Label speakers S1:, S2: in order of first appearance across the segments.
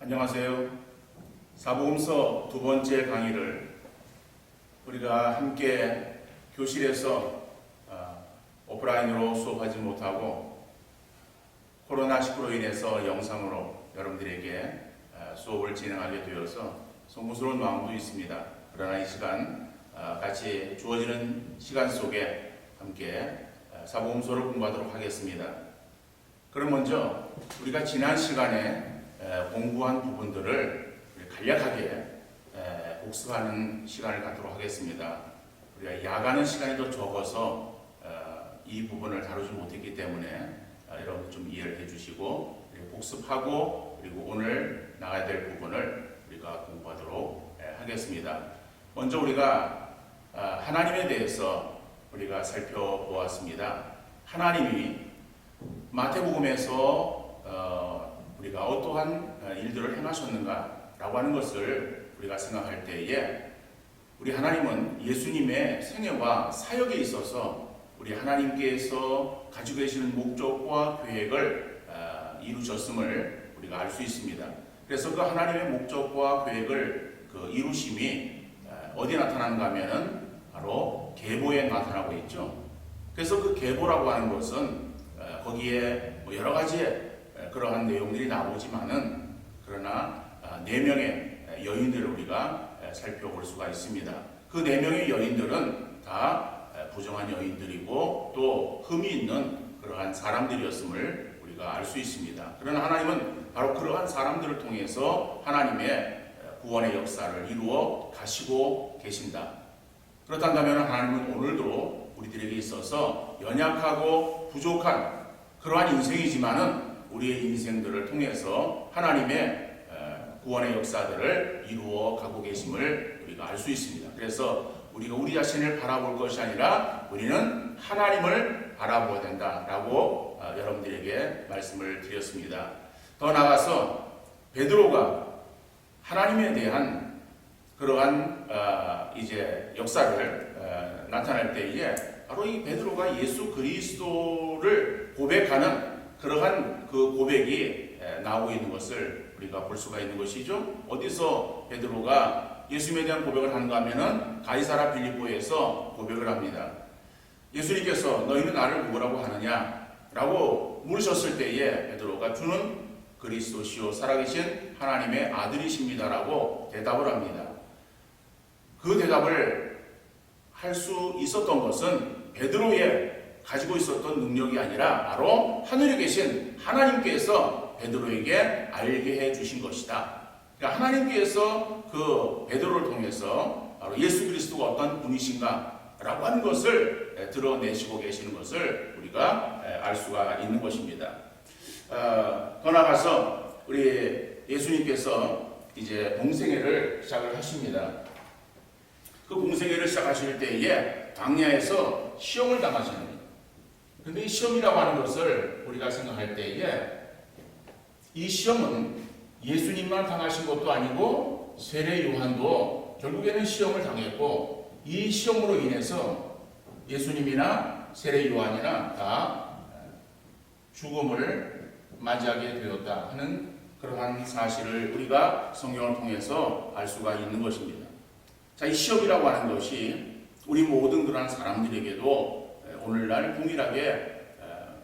S1: 안녕하세요. 사복음서 두 번째 강의를 우리가 함께 교실에서 오프라인으로 수업하지 못하고 코로나19로 인해서 영상으로 여러분들에게 수업을 진행하게 되어서 송구스러운 마음도 있습니다. 그러나 이 시간 같이 주어지는 시간 속에 함께 사복음서를 공부하도록 하겠습니다. 그럼 먼저 우리가 지난 시간에 공부한 부분들을 간략하게 복습하는 시간을 갖도록 하겠습니다. 우리가 야간은 시간이 더 적어서 이 부분을 다루지 못했기 때문에 여러분들 좀 이해를 해주시고 복습하고 그리고 오늘 나가야 될 부분을 우리가 공부하도록 하겠습니다. 먼저 우리가 하나님에 대해서 우리가 살펴보았습니다. 하나님이 마태복음에서 우리가 어떠한 일들을 행하셨는가라고 하는 것을 우리가 생각할 때에 우리 하나님은 예수님의 생애와 사역에 있어서 우리 하나님께서 가지고 계시는 목적과 계획을 이루셨음을 우리가 알 수 있습니다. 그래서 그 하나님의 목적과 계획을 그 이루심이 어디에 나타나는가 하면은 바로 계보에 나타나고 있죠. 그래서 그 계보라고 하는 것은 거기에 여러 가지의 그러한 내용들이 나오지만은 그러나 4명의 여인들을 우리가 살펴볼 수가 있습니다. 그 4명의 여인들은 다 부정한 여인들이고 또 흠이 있는 그러한 사람들이었음을 우리가 알 수 있습니다. 그러나 하나님은 바로 그러한 사람들을 통해서 하나님의 구원의 역사를 이루어 가시고 계신다. 그렇다면 하나님은 오늘도 우리들에게 있어서 연약하고 부족한 그러한 인생이지만은 우리의 인생들을 통해서 하나님의 구원의 역사들을 이루어 가고 계심을 우리가 알 수 있습니다. 그래서 우리가 우리 자신을 바라볼 것이 아니라 우리는 하나님을 바라보아야 된다라고 여러분들에게 말씀을 드렸습니다. 더 나아가서 베드로가 하나님에 대한 그러한 이제 역사를 나타낼 때에 바로 이 베드로가 예수 그리스도를 고백하는 그러한 그 고백이 나오고 있는 것을 우리가 볼 수가 있는 것이죠. 어디서 베드로가 예수님에 대한 고백을 하는가 하면은 가이사라 빌립보에서 고백을 합니다. 예수님께서 너희는 나를 누구라고 하느냐? 라고 물으셨을 때에 베드로가 주는 그리스도시요 살아계신 하나님의 아들이십니다라고 대답을 합니다. 그 대답을 할 수 있었던 것은 베드로의 가지고 있었던 능력이 아니라 바로 하늘에 계신 하나님께서 베드로에게 알게 해주신 것이다. 그러니까 하나님께서 그 베드로를 통해서 바로 예수 그리스도가 어떤 분이신가 라고 하는 것을 드러내시고 계시는 것을 우리가 알 수가 있는 것입니다. 더 나아가서 우리 예수님께서 이제 공생애를 시작을 하십니다. 그 공생애를 시작하실 때에 광야에서 시험을 당하시는 거예요. 그런데 이 시험이라고 하는 것을 우리가 생각할 때에 이 시험은 예수님만 당하신 것도 아니고 세례 요한도 결국에는 시험을 당했고 이 시험으로 인해서 예수님이나 세례 요한이나 다 죽음을 맞이하게 되었다 하는 그러한 사실을 우리가 성경을 통해서 알 수가 있는 것입니다. 자, 이 시험이라고 하는 것이 우리 모든 그러한 사람들에게도 오늘날 동일하게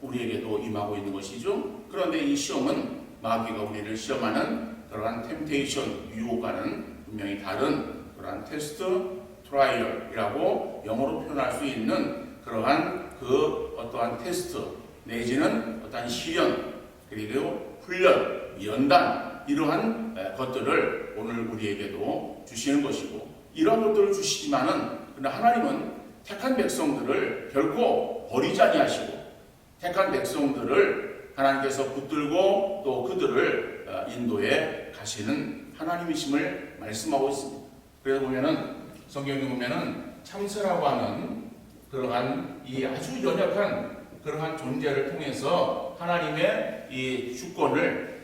S1: 우리에게도 임하고 있는 것이죠. 그런데 이 시험은 마귀가 우리를 시험하는 그러한 템테이션, 유혹과는 분명히 다른 그러한 테스트, 트라이얼이라고 영어로 표현할 수 있는 그러한 그 어떠한 테스트 내지는 어떠한 시련 그리고 훈련, 연단 이러한 것들을 오늘 우리에게도 주시는 것이고 이러한 것들을 주시지만은 그러나 하나님은 택한 백성들을 결코 버리지 아니하시고 택한 백성들을 하나님께서 붙들고 또 그들을 인도해 가시는 하나님이심을 말씀하고 있습니다. 그래서 보면은 성경에 보면은 참새라고 하는 그러한 이 아주 연약한 그러한 존재를 통해서 하나님의 이 주권을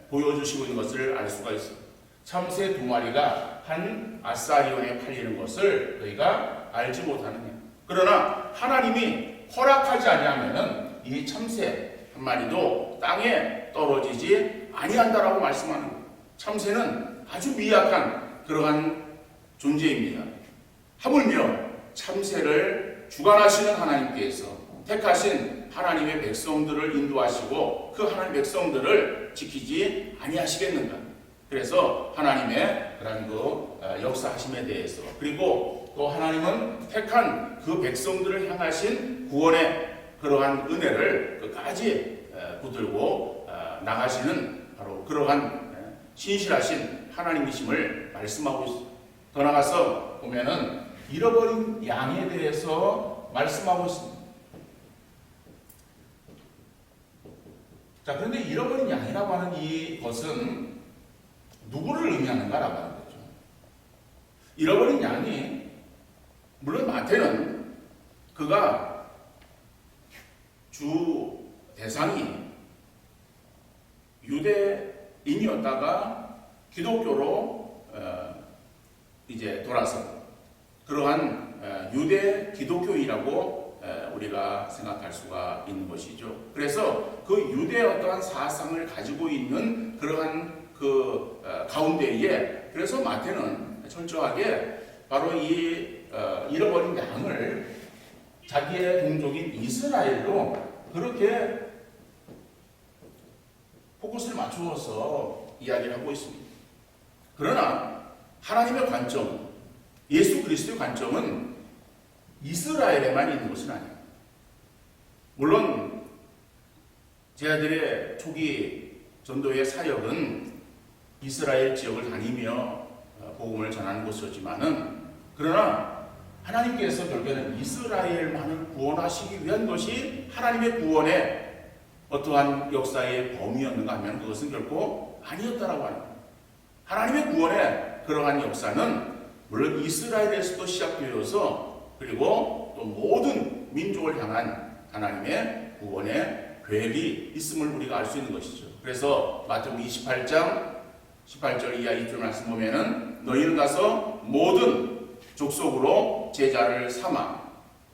S1: 보여주시고 있는 것을 알 수가 있습니다. 참새 2마리가 한 아사리온에 팔리는 것을 너희가 알지 못하느냐. 그러나 하나님이 허락하지 아니하면은 이 참새 한 마리도 땅에 떨어지지 아니한다라고 말씀하는 거예요. 참새는 아주 미약한 그러한 존재입니다. 하물며 참새를 주관하시는 하나님께서 택하신 하나님의 백성들을 인도하시고 그 하나님의 백성들을 지키지 아니하시겠는가? 그래서 하나님의 그런 그 역사하심에 대해서, 그리고 또 하나님은 택한 그 백성들을 향하신 구원의 그러한 은혜를 끝까지 붙들고 나가시는 바로 그러한 신실하신 하나님이심을 말씀하고 있습니다. 더 나가서 보면은 잃어버린 양에 대해서 말씀하고 있습니다. 자, 그런데 잃어버린 양이라고 하는 이것은 누구를 의미하는가라고 하는 거죠. 잃어버린 양이, 물론 마태는 그가 주 대상이 유대인이었다가 기독교로 이제 돌아서 그러한 유대 기독교이라고 우리가 생각할 수가 있는 것이죠. 그래서 그 유대의 어떠한 사상을 가지고 있는 그러한 그 가운데에, 그래서 마태는 철저하게 바로 이 잃어버린 양을 자기의 동족인 이스라엘로 그렇게 포커스를 맞추어서 이야기를 하고 있습니다. 그러나 하나님의 관점, 예수 그리스도의 관점은 이스라엘에만 있는 것은 아니에요. 물론 제자들의 초기 전도의 사역은 이스라엘 지역을 다니며 복음을 전하는 것이었지만은, 그러나 하나님께서 결국에는 이스라엘만을 구원하시기 위한 것이 하나님의 구원의 어떠한 역사의 범위였는가 하면 그것은 결코 아니었다라고 하는 거예요. 하나님의 구원의 그러한 역사는 물론 이스라엘에서도 시작되어서 그리고 또 모든 민족을 향한 하나님의 구원의 계획이 있음을 우리가 알 수 있는 것이죠. 그래서 마태복음 28장 18절 이하 2절 말씀 보면은 너희는 가서 모든 족속으로 제자를 삼아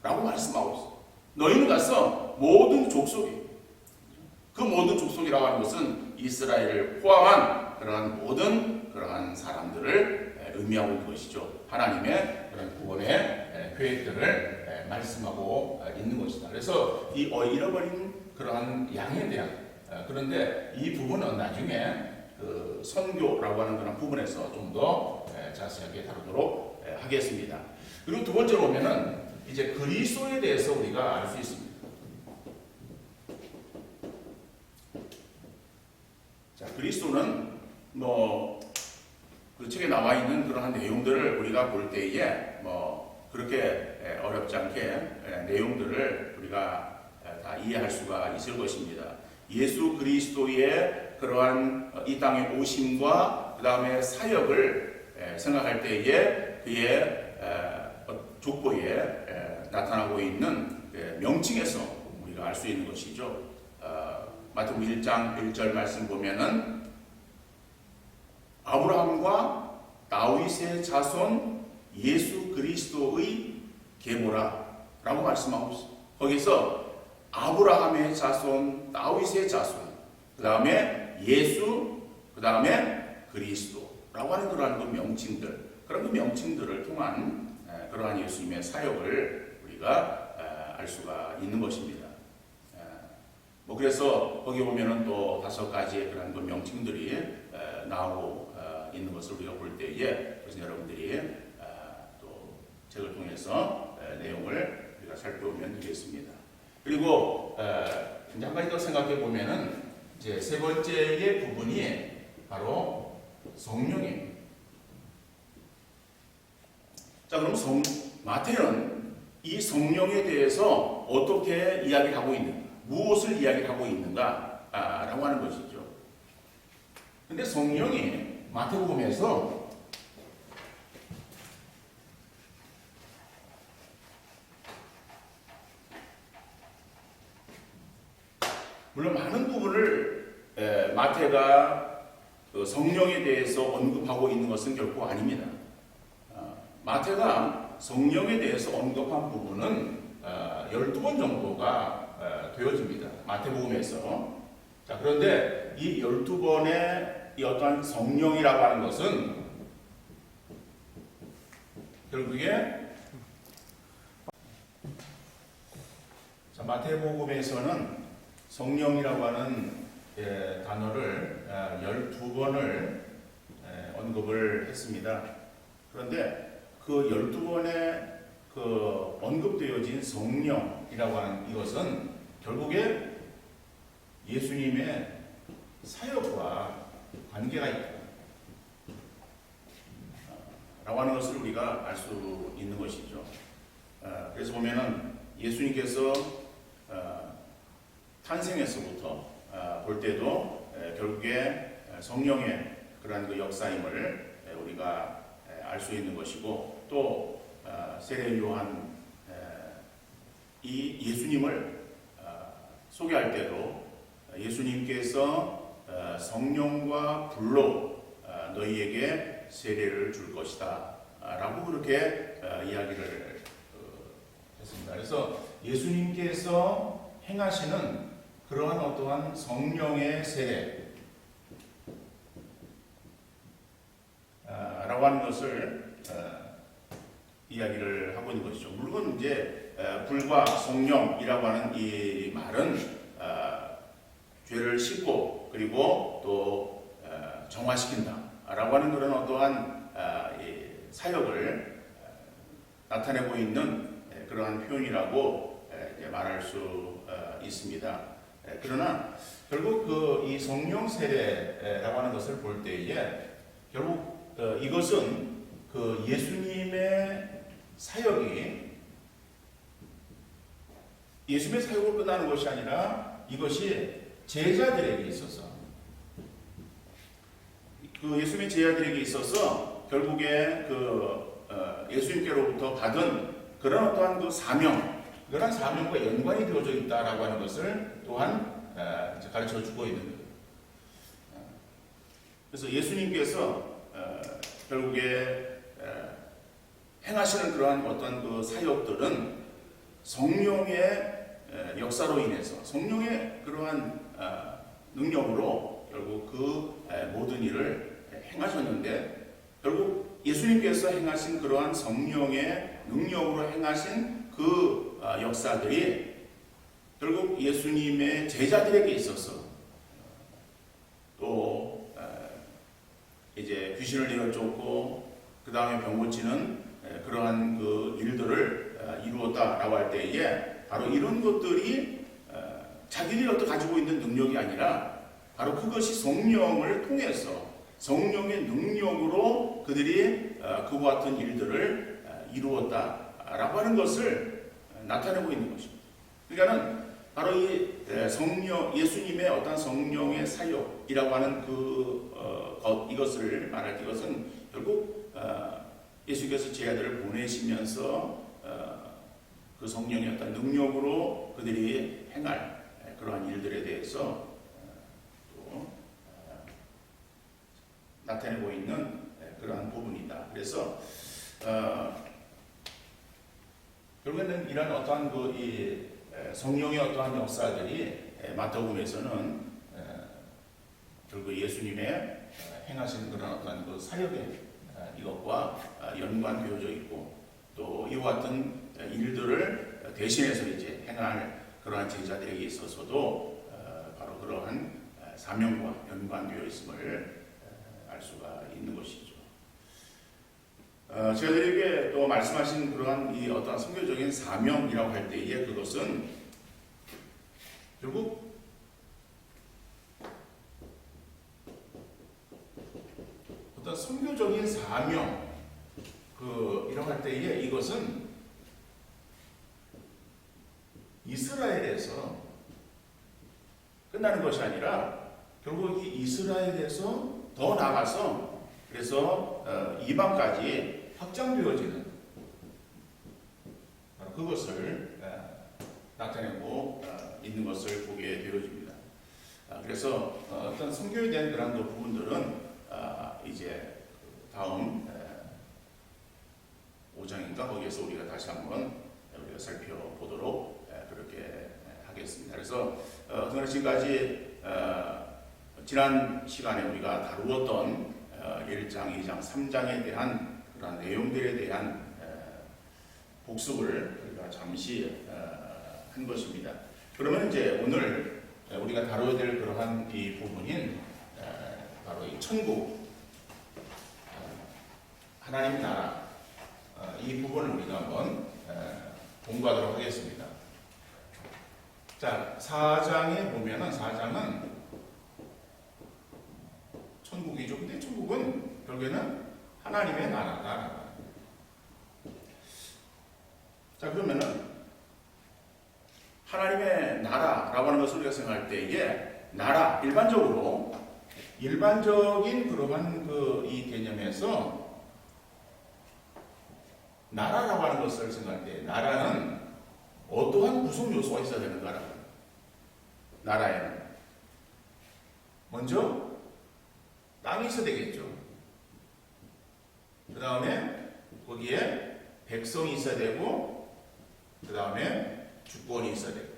S1: 라고 말씀하고 있어요. 너희는 가서 모든 족속이, 그 모든 족속이라고 하는 것은 이스라엘을 포함한 그러한 모든 그러한 사람들을 의미하고 있는 것이죠. 하나님의 그런 구원의 계획들을 말씀하고 있는 것이다. 그래서 이 잃어버린 그러한 양에 대한, 그런데 이 부분은 나중에 그 선교라고 하는 그런 부분에서 좀 더 자세하게 다루도록 하겠습니다. 그리고 두 번째로 보면은 이제 그리스도에 대해서 우리가 알 수 있습니다. 자, 그리스도는 그 책에 나와 있는 그러한 내용들을 우리가 볼 때에 그렇게 어렵지 않게 내용들을 우리가 다 이해할 수가 있을 것입니다. 예수 그리스도의 그러한 이 땅에 오심과 그 다음에 사역을 생각할 때에 그의 족보에 나타나고 있는 명칭에서 우리가 알 수 있는 것이죠. 마태복음 1장 1절 말씀 보면은 아브라함과 다윗의 자손 예수 그리스도의 계보라 라고 말씀하고 있습니다. 거기서 아브라함의 자손, 다윗의 자손, 그 다음에 예수, 그 다음에 그리스도라고 하는 그러한 그 명칭들, 그런 그 명칭들을 통한 그러한 예수님의 사역을 우리가 알 수가 있는 것입니다. 그래서 거기 보면은 또 5가지의 그런 그 명칭들이 나오고 있는 것을 우리가 볼 때에, 그래서 여러분들이 또 책을 통해서 내용을 우리가 살펴보면 되겠습니다. 그리고 이제 한 가지 더 생각해 보면은 이제 세 번째의 부분이 바로 성령입니다. 자, 그럼 마태는 이 성령에 대해서 어떻게 이야기하고 있는가, 무엇을 이야기하고 있는가 라고 하는 것이죠. 근데 성령이 마태복음에서 물론 많은 부분을 마태가 성령에 대해서 언급하고 있는 것은 결코 아닙니다. 마태가 성령에 대해서 언급한 부분은 12번 정도가 되어집니다. 마태복음에서. 자, 그런데 이 12번의 이 어떠한 성령이라고 하는 것은 결국에 마태복음에서는 성령이라고 하는 단어를 12번을 언급을 했습니다. 그런데 그 12번에 그 언급되어진 성령이라고 하는 이것은 결국에 예수님의 사역과 관계가 있다 라고 하는 것을 우리가 알 수 있는 것이죠. 그래서 보면은 예수님께서 탄생에서부터 볼 때도 결국에 성령의 그러한 그 역사임을 우리가 알 수 있는 것이고, 또 세례 요한 이 예수님을 소개할 때도 예수님께서 성령과 불로 너희에게 세례를 줄 것이다 라고 그렇게 이야기를 했습니다. 그래서 예수님께서 행하시는 그러한 어떠한 성령의 세례 라고 하는 것을 이야기를 하고 있는 것이죠. 물론 이제 불과 성령이라고 하는 이 말은 죄를 씻고 그리고 또 정화시킨다 라고 하는 그런 어떠한 사역을 나타내고 있는 그러한 표현이라고 말할 수 있습니다. 그러나 결국 그 이 성령 세례라고 하는 것을 볼 때에 결국 이것은 그 예수님의 사역이 예수님의 사역으로 끝나는 것이 아니라 이것이 제자들에게 있어서 그 예수님의 제자들에게 있어서 결국에 그 예수님께로부터 받은 그런 어떠한 그 사명, 그런 사명과 연관이 되어져 있다라고 하는 것을 또한 가르쳐 주고 있는 거예요. 그래서 예수님께서 결국에 행하시는 그러한 어떤 그 사역들은 성령의 역사로 인해서 성령의 그러한 능력으로 결국 그 모든 일을 행하셨는데, 결국 예수님께서 행하신 그러한 성령의 능력으로 행하신 그 역사들이 결국 예수님의 제자들에게 있어서 또 이제 귀신을 내어쫓고 그 다음에 병 고치는 그러한 그 일들을 이루었다라고 할 때에 바로 이런 것들이 자기들이 어떤 가지고 있는 능력이 아니라 바로 그것이 성령을 통해서 성령의 능력으로 그들이 그와 같은 일들을 이루었다라고 하는 것을 나타내고 있는 것입니다. 그러니까는 바로 이 성령, 예수님의 어떤 성령의 사역이라고 하는 이것을 말할 때 이것은 결국 예수께서 제자들을 보내시면서 그 성령의 어떤 능력으로 그들이 행할 그러한 일들에 대해서 또 나타내고 있는 그러한 부분이다. 그래서 결국에는 이런 어떠한 이 성령의 어떠한 역사들이 마태복음에서는 결국 예수님의 행하신 그런 어떠한 그 사역의 이것과 연관되어져 있고, 또 이와 같은 일들을 대신해서 이제 행할 그러한 제자들에게 있어서도 바로 그러한 사명과 연관되어 있음을 알 수가 있는 것이죠. 제자들에게 또 말씀하신 그러한 이 어떠한 선교적인 사명이라고 할 때에 그것은 결국 어떤 선교적인 사명 이라고 할 때에 이것은 이스라엘에서 끝나는 것이 아니라 결국 이 이스라엘에서 더 나아가서 그래서 이방까지 확장되어지는 그것을 나타내고 있는 것을 보게 되어집니다. 그래서 어떤 선교에 대한 그런 부분들은 이제 다음 5장인가 거기에서 우리가 다시 한번 우리가 살펴보도록 그렇게 하겠습니다. 그래서 지금까지 지난 시간에 우리가 다루었던 1장, 2장, 3장에 대한 그런 내용들에 대한 복습을 우리가 잠시 한 것입니다. 그러면 이제 오늘 우리가 다뤄야 될 그러한 이 부분인 바로 이 천국, 하나님 나라, 이 부분을 우리가 한번 공부하도록 하겠습니다. 자, 4장에 보면은 4장은 천국이죠. 근데 천국은 결국에는 하나님의 나라다. 자, 그러면은 하나님의 나라라고 하는 것을 우리가 생각할 때에 나라, 일반적인 그러한 이 개념에서 나라라고 하는 것을 생각할 때 나라는 어떠한 구성 요소가 있어야 되는가라고. 나라에는 먼저 땅이 있어야 되겠죠. 그 다음에 거기에 백성이 있어야 되고, 그 다음에 주권이 있어야 되고.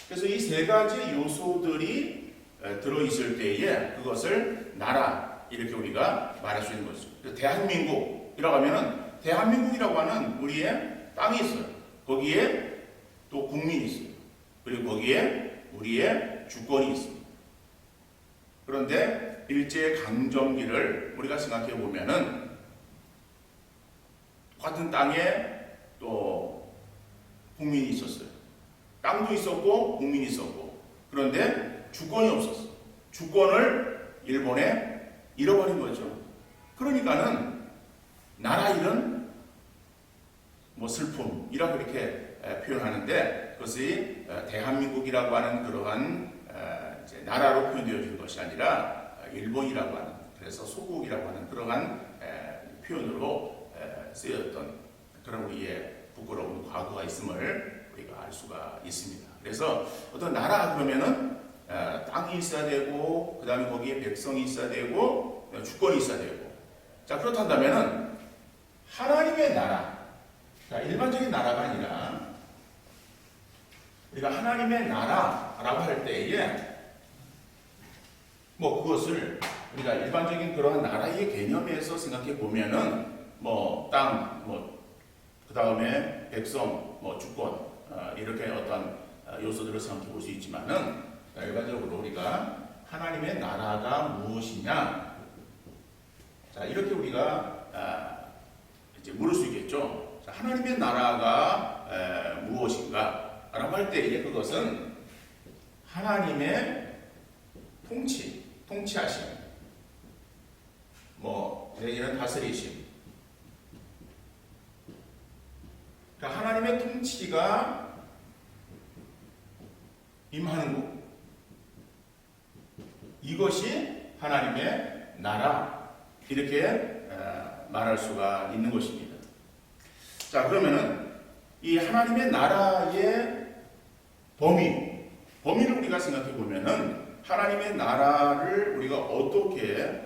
S1: 그래서 이 세 가지 요소들이 들어있을 때에 그것을 나라, 이렇게 우리가 말할 수 있는 것이죠. 대한민국이라고 하면은 대한민국이라고 하는 우리의 땅이 있어요. 거기에 또 국민이 있어요. 그리고 거기에 우리의 주권이 있습니다. 그런데 일제강점기를 우리가 생각해 보면은 같은 땅에 또 국민이 있었어요. 땅도 있었고 국민이 있었고, 그런데 주권이 없었어. 주권을 일본에 잃어버린 거죠. 그러니까는 나라 잃은 슬픔이라고 이렇게 표현하는데, 그것이 대한민국이라고 하는 그러한 이제 나라로 표현되어진 것이 아니라 일본이라고 하는, 그래서 소국이라고 하는 그러한 표현으로 쓰였던 그런 우리의 부끄러운 과거가 있음을 우리가 알 수가 있습니다. 그래서 어떤 나라 그러면은 땅이 있어야 되고, 그 다음에 거기에 백성이 있어야 되고, 주권이 있어야 되고. 자, 그렇다면은 하나님의 나라, 일반적인 나라가 아니라 우리가 하나님의 나라라고 할 때에 그것을 우리가 일반적인 그러한 나라의 개념에서 생각해 보면은 땅, 그 다음에 백성, 주권, 이렇게 어떤 요소들을 생각해 볼 수 있지만은, 일반적으로 우리가 하나님의 나라가 무엇이냐, 자, 이렇게 우리가 이제 물을 수 있겠죠. 자, 하나님의 나라가 무엇인가 라고 할 때에 그것은 하나님의 통치하심, 내지는 다스리심. 그러니까 하나님의 통치가 임하는 것, 이것이 하나님의 나라, 이렇게 말할 수가 있는 것입니다. 자, 그러면은 이 하나님의 나라의 범위를 우리가 생각해 보면은 하나님의 나라를 우리가 어떻게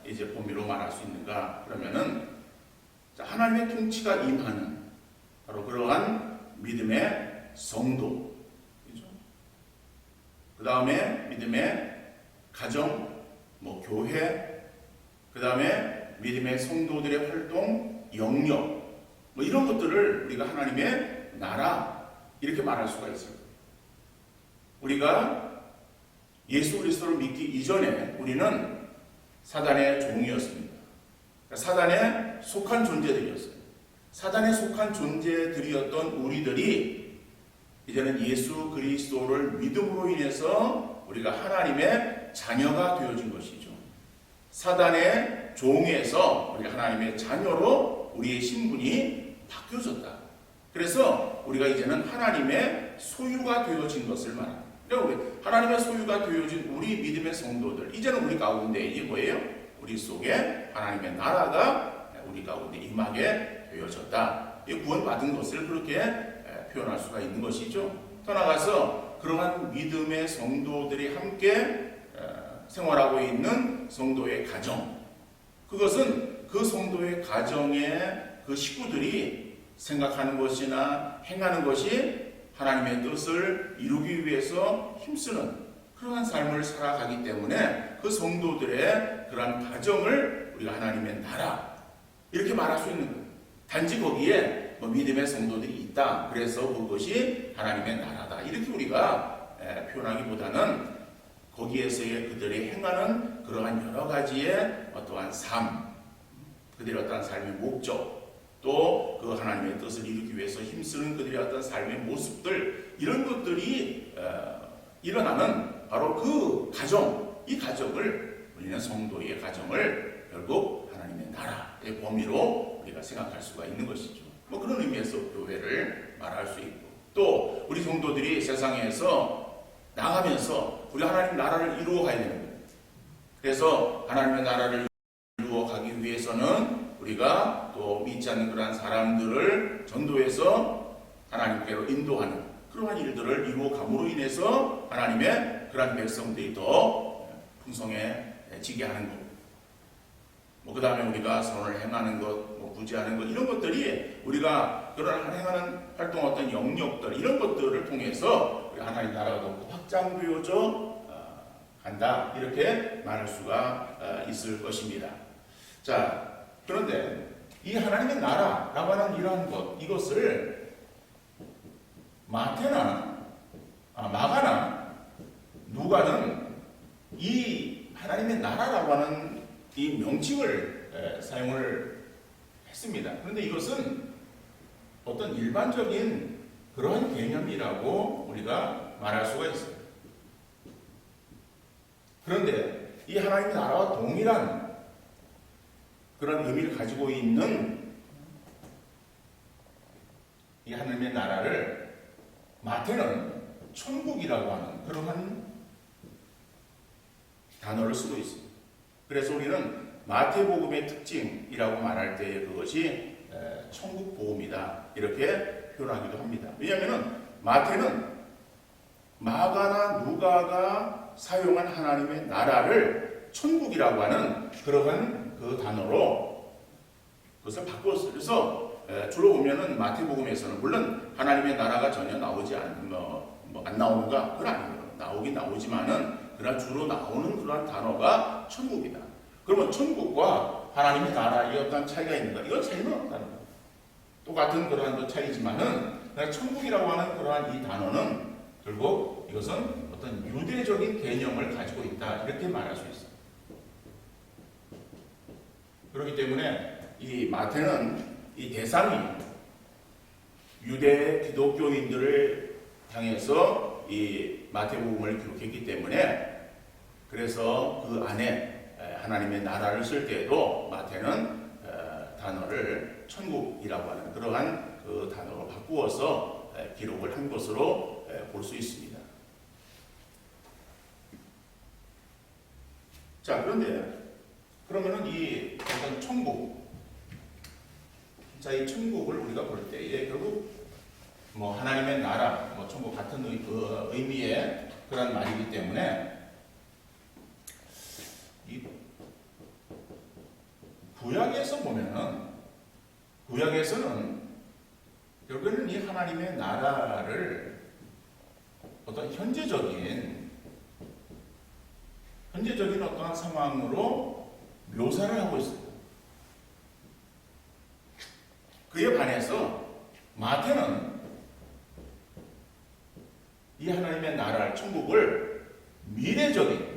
S1: 이제 범위로 말할 수 있는가? 그러면은 하나님의 통치가 임하는 바로 그러한 믿음의 성도, 그 다음에 믿음의 가정, 교회, 그 다음에 믿음의 성도들의 활동, 영역, 이런 것들을 우리가 하나님의 나라, 이렇게 말할 수가 있어요. 우리가 예수 그리스도를 믿기 이전에 우리는 사단의 종이었습니다. 사단에 속한 존재들이었어요. 사단에 속한 존재들이었던 우리들이 이제는 예수 그리스도를 믿음으로 인해서 우리가 하나님의 자녀가 되어진 것이죠. 사단의 종에서 우리가 하나님의 자녀로 우리의 신분이 바뀌어졌다. 그래서 우리가 이제는 하나님의 소유가 되어진 것을 말합니다. 그러니까 하나님의 소유가 되어진 우리 믿음의 성도들, 이제는 우리 가운데 이게 뭐예요? 우리 속에 하나님의 나라가 우리 가운데 임하게 되어졌다. 이 구원받은 것을 그렇게 표현할 수가 있는 것이죠. 더 나아가서 그러한 믿음의 성도들이 함께 생활하고 있는 성도의 가정, 그것은 그 성도의 가정의 그 식구들이 생각하는 것이나 행하는 것이 하나님의 뜻을 이루기 위해서 힘쓰는 그러한 삶을 살아가기 때문에 그 성도들의 그러한 가정을 우리가 하나님의 나라 이렇게 말할 수 있는 거예요. 단지 거기에 믿음의 성도들이 있다. 그래서 그것이 하나님의 나라다. 이렇게 우리가 표현하기보다는 거기에서의 그들이 행하는 그러한 여러 가지의 어떠한 삶, 그들의 어떠한 삶의 목적, 또 그 하나님의 뜻을 이루기 위해서 힘쓰는 그들의 어떤 삶의 모습들, 이런 것들이 일어나는 바로 그 가정, 이 가정을 우리는 성도의 가정을 결국 하나님의 나라의 범위로 우리가 생각할 수가 있는 것이죠. 그런 의미에서 교회를 말할 수 있고, 또 우리 성도들이 세상에서 나가면서 우리 하나님 나라를 이루어 가야 되는 거예요. 그래서 하나님의 나라를 이루어 가기 위해서는 우리가 또 믿지 않는 그러한 사람들을 전도해서 하나님께로 인도하는 그러한 일들을 이루어 감으로 인해서 하나님의 그러한 백성들이 더 풍성해지게 하는 것. 그 다음에 우리가 선을 행하는 것, 구제하는 것, 이런 것들이 우리가 그런 행하는 활동 어떤 영역들, 이런 것들을 통해서 우리 하나님 나라가 더 확장되어져 간다. 이렇게 말할 수가 있을 것입니다. 자, 그런데 이 하나님의 나라라고 하는 이러한 것, 이것을 마가나 누가는 이 하나님의 나라라고 하는 이 명칭을 사용을 했습니다. 그런데 이것은 어떤 일반적인 그러한 개념이라고 우리가 말할 수가 있어요. 그런데 이 하나님의 나라와 동일한 그런 의미를 가지고 있는 이 하나님의 나라를 마태는 천국이라고 하는 그러한 단어를 쓰고 있습니다. 그래서 우리는 마태복음의 특징이라고 말할 때 그것이 천국 복음이다 이렇게 표현하기도 합니다. 왜냐하면 마태는 마가나 누가가 사용한 하나님의 나라를 천국이라고 하는 그러한 그 단어로 그것을 바꾸었어요. 그래서 주로 보면은 마태복음에서는 물론 하나님의 나라가 전혀 나오지 안 나오는가? 그건 아니에요. 나오긴 나오지만은 그러나 주로 나오는 그러한 단어가 천국이다. 그러면 천국과 하나님의 나라의 어떤 차이가 있는가? 이건 차이는 없다는 거예요. 똑같은 그러한 차이지만은 천국이라고 하는 그러한 이 단어는 결국 이것은 어떤 유대적인 개념을 가지고 있다. 이렇게 말할 수 있어요. 그렇기 때문에 이 마태는 이 대상이 유대 기독교인들을 향해서 이 마태복음을 기록했기 때문에 그래서 그 안에 하나님의 나라를 쓸 때에도 마태는 단어를 천국이라고 하는 그러한 그 단어로 바꾸어서 기록을 한 것으로 볼 수 있습니다. 자, 그러면은 이 어떤 천국, 자, 이 천국을 우리가 볼 때에 결국 하나님의 나라, 천국 같은 의미의 그런 말이기 때문에 이 구약에서는 결국에는 이 하나님의 나라를 어떤 현재적인 어떠한 상황으로 묘사를 하고 있어요. 그에 반해서 마태는 이 하나님의 나라, 천국을 미래적인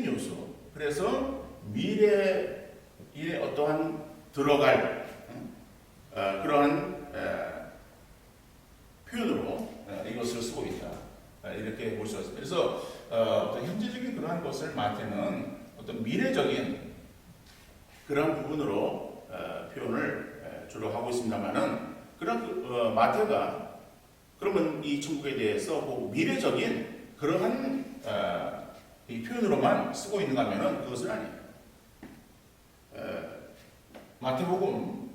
S1: 요소, 그래서 미래에 어떠한 들어갈 그러한 표현으로 이것을 쓰고 있다. 이렇게 볼 수 있습니다. 그래서 어떤 현재적인 그러한 것을 마태는 어떤 미래적인 그런 부분으로 표현을 주로 하고 있습니다만은 그런 마태가 그러면 이 천국에 대해서 미래적인 그러한 이 표현으로만 쓰고 있는가 하면은 그것은 아니에요. 마태복음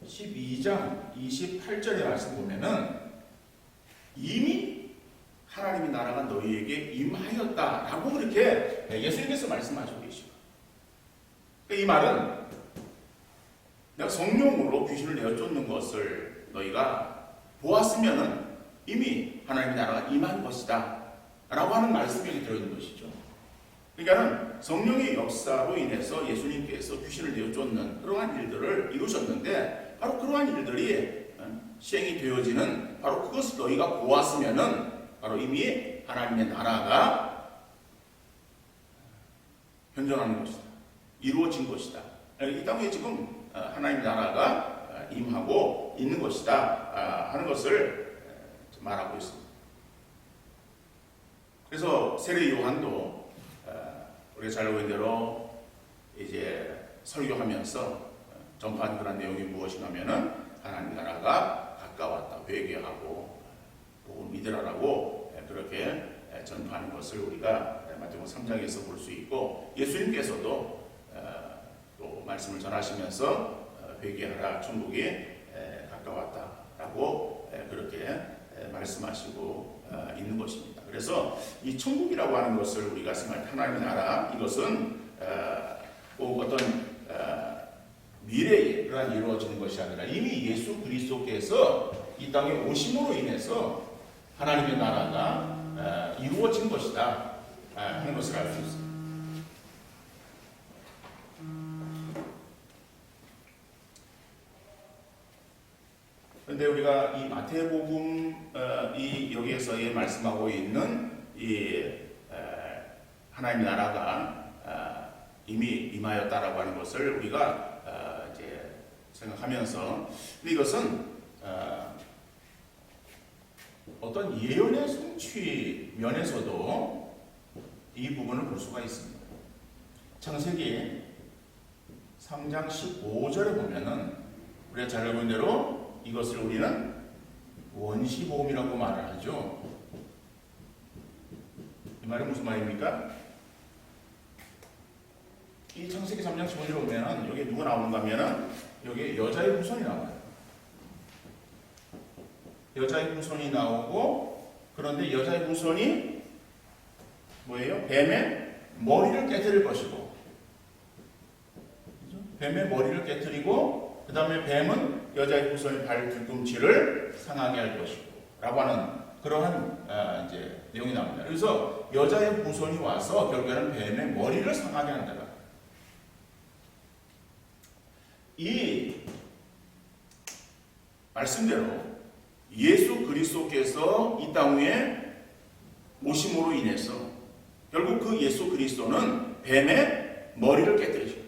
S1: 12장 28절의 말씀 보면은 이미 하나님의 나라가 너희에게 임하였다라고 그렇게 예수님께서 말씀하시고 계시고, 이 말은 내가 성령으로 귀신을 내어 쫓는 것을 너희가 보았으면은 이미 하나님의 나라가 임한 것이다 라고 하는 말씀이 여기 들어있는 것이죠. 그러니까 성령의 역사로 인해서 예수님께서 귀신을 내어쫓는 그러한 일들을 이루셨는데, 바로 그러한 일들이 시행이 되어지는, 바로 그것을 너희가 보았으면은 바로 이미 하나님의 나라가 현존하는 것이다, 이루어진 것이다. 이 땅에 지금 하나님의 나라가 임하고 있는 것이다 하는 것을 말하고 있습니다. 그래서 세례 요한도 우리가 잘 알고 있는 대로 이제 설교하면서 전파한 그런 내용이 무엇인가 하면은 하나님 나라가 가까웠다, 회개하고 복음 믿으라라고 그렇게 전파하는 것을 우리가 마태복음 3장에서 볼 수 있고, 예수님께서도 또 말씀을 전하시면서 회개하라, 천국이 가까웠다라고 그렇게 말씀하시고 있는 것입니다. 그래서 이 천국이라고 하는 것을 우리가 생각할 때 하나님의 나라, 이것은 꼭 어떤 미래에 그러한 이루어지는 것이 아니라 이미 예수 그리스도께서 이 땅에 오심으로 인해서 하나님의 나라가 이루어진 것이다 하는 것을 알 수 있습니다. 그런데 우리가 이 마태복음 여기에서 말씀하고 있는 이 하나님의 나라가 이미 임하였다라고 하는 것을 우리가 이제 생각하면서, 근데 이것은 어떤 예언의 성취 면에서도 이 부분을 볼 수가 있습니다. 창세기 3장 15절에 보면은 우리가 잘 알고 있는 대로 이것을 우리는 원시복음이라고 말을 하죠. 이 말은 무슨 말입니까? 이 창세기 3장 15절에 보면 여기 누가 나오는가 하면 여기 여자의 후손이 나와요. 여자의 후손이 나오고, 그런데 여자의 후손이 뭐예요? 뱀의 머리를 깨뜨릴 것이고, 뱀의 머리를 깨뜨리고, 그 다음에 뱀은 여자의 후손의 발 뒤꿈치를 상하게 할 것이고 라고 하는 그러한 이제 내용이 나옵니다. 그래서 여자의 후손이 와서 결국에는 뱀의 머리를 상하게 한다. 이 말씀대로 예수 그리스도께서 이 땅 위에 오심으로 인해서 결국 그 예수 그리스도는 뱀의 머리를 깨뜨리죠.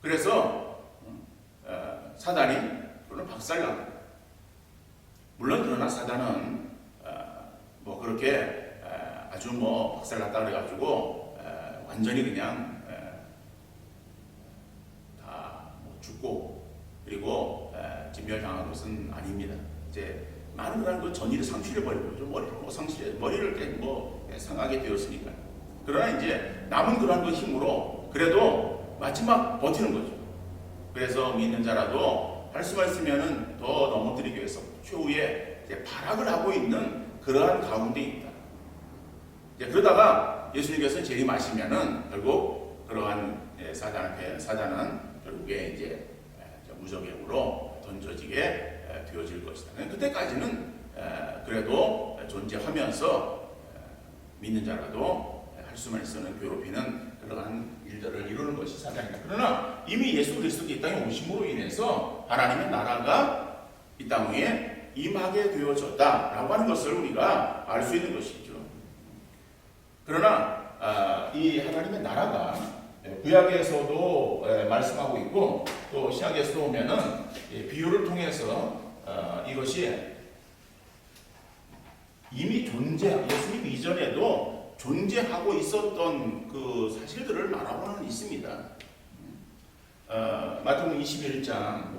S1: 그래서 사단이 그는 박살납니다. 물론 그러나 사단은 뭐 그렇게 아주 뭐 박살났다 그래가지고 완전히 그냥 다 죽고 그리고 진멸당한 것은 아닙니다. 이제 많은 그런 그 전의를 상실해 버리고 머리를 뭐 상실해 머리를 뭐 상하게 되었으니까. 그러나 이제 남은 그런 그 힘으로 그래도 마지막 버티는 거죠. 그래서 믿는 자라도 할 수가 있으면은 더 넘어뜨리기 위해서 최후에 이제 발악을 하고 있는 그러한 가운데 있다. 이제 그러다가 예수님께서 재림하시면은 결국 그러한 사단은 결국에 이제 무저갱으로 던져지게 되어질 것이다. 그때까지는 그래도 존재하면서 믿는 자라도 할 수만 있어는 괴롭히는 그러한 일들을 이루는 것이 사단이다. 그러나 이미 예수 그리스도가 이 땅에 오심으로 인해서 하나님의 나라가 이 땅 위에 임하게 되어졌다라고 하는 것을 우리가 알 수 있는 것이죠. 그러나 이 하나님의 나라가 구약에서도 말씀하고 있고 또 신약에서도 보면은 비유를 통해서 이것이 이미 예수님 이전에도 존재하고 있었던 그 사실들을 말하고는 있습니다. 마태복음 21장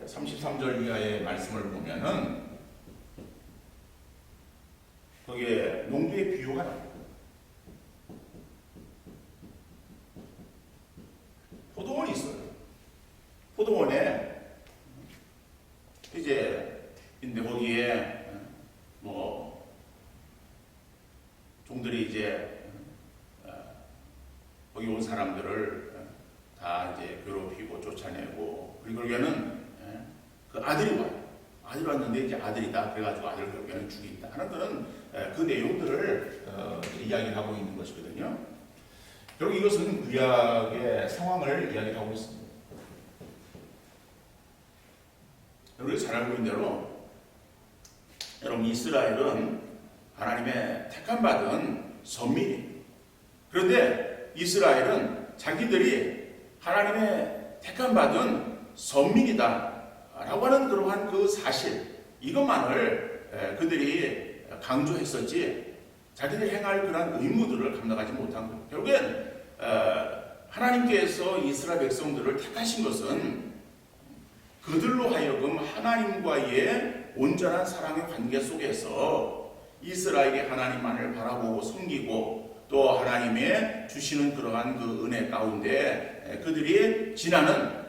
S1: 33절 이하의 말씀을 보면은 거기에 농부의 비유가 나옵니다. 포도원이 있어요. 포도원에 이제 근데 거기에 뭐 종들이 이제 거기 온 사람들을 다 이제 괴롭히고 쫓아내고 그리고 아들 왔는데 이제 아들이다. 그래가지고 아들을 결국에는 죽인다 하는 그런 그 내용들을 이야기를 하고 있는 것이거든요. 결국 이것은 구약의 상황을 이야기하고 있습니다. 우리가 잘 알고 있는 대로 여러분 이스라엘은 하나님의 택함받은 선민이에요. 그런데 이스라엘은 자기들이 하나님의 택함받은 선민이다 라고 하는 그러한 그 사실 이것만을 그들이 강조했었지 자기들이 행할 그런 의무들을 감당하지 못한 거예요. 결국엔 하나님께서 이스라엘 백성들을 택하신 것은 그들로 하여금 하나님과의 온전한 사랑의 관계 속에서 이스라엘이 하나님만을 바라보고 섬기고 또 하나님의 주시는 그러한 그 은혜 가운데 그들이 지나는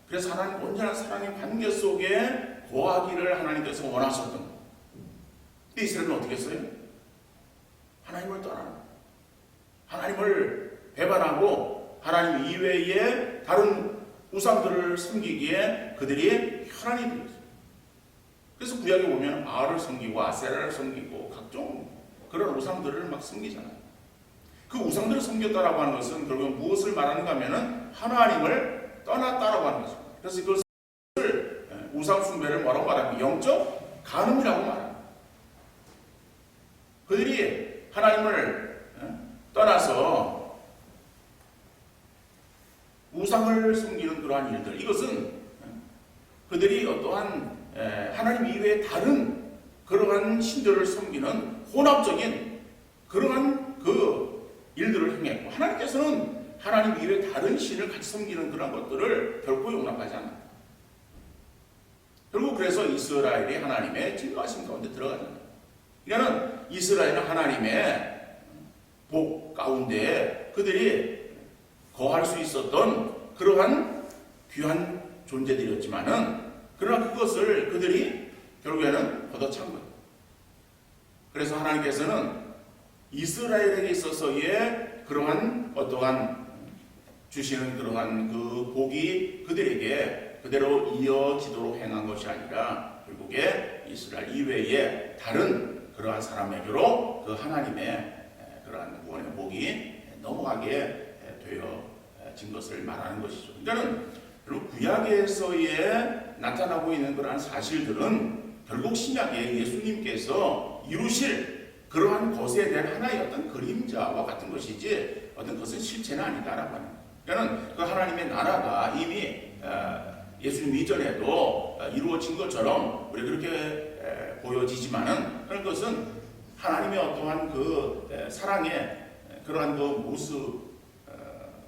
S1: 그래서 하나님 온전한 사랑의 관계 속에 거하기를 하나님께서 원하셨던 거예요. 근데 이스라엘은 어떻게 했어요? 하나님을 떠나는 하나님을 배반하고 하나님 이외에 다른 우상들을 섬기기에 그들이 혈안이 되었어요. 그래서 구약에 보면 바알을 섬기고 아세라를 섬기고 각종 그런 우상들을 막 섬기잖아요. 그 우상들을 섬겼다라고 하는 것은 결국 무엇을 말하는가 하면은 하나님을 떠났다라고 하는 것입니다. 그래서 이것을 우상 숭배를 뭐라고 말합니까? 영적 간음이라고 말합니다. 그들이 하나님을 떠나서 우상을 섬기는 그러한 일들, 이것은 그들이 어떠한 하나님 이외에 다른 그러한 신들을 섬기는 혼합적인 그러한 그 일들을 행했고, 하나님께서는 하나님 이외에 다른 신을 같이 섬기는 그런 것들을 결코 용납하지 않는다. 결국 그래서 이스라엘이 하나님의 진노하심 가운데 들어가잖아요. 그러니까 이스라엘은 하나님의 복 가운데 그들이 거할 수 있었던 그러한 귀한 존재들이었지만은 그러나 그것을 그들이 결국에는 걷어찬 거예요. 그래서 하나님께서는 이스라엘에게 있어서의 그러한 어떠한 주시는 그러한 그 복이 그들에게 그대로 이어지도록 행한 것이 아니라 결국에 이스라엘 이외에 다른 그러한 사람에게로 그 하나님의 그러한 구원의 복이 넘어가게 되어진 것을 말하는 것이죠. 그러니까는 결국 구약에서의 나타나고 있는 그러한 사실들은 결국 신약에 예수님께서 이루실 그러한 것에 대한 하나의 어떤 그림자와 같은 것이지 어떤 것은 실체는 아니다라고 하는 거예요. 그러니까 그 하나님의 나라가 이미 예수님 이전에도 이루어진 것처럼 우리 그렇게 보여지지만은 그런 것은 하나님의 어떠한 그 사랑의 그러한 그 모습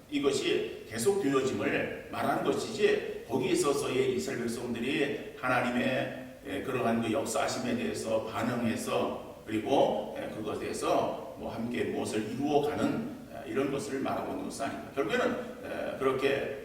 S1: 이것이 계속 되어짐을 말하는 것이지 거기에 있어서의 이스라엘 백성들이 하나님의 그러한 그 역사하심에 대해서 반응해서 그리고 그것에 대해서 뭐 함께 무엇을 이루어가는 이런 것을 말하고 있는 것은 아닙니다. 결국에는 그렇게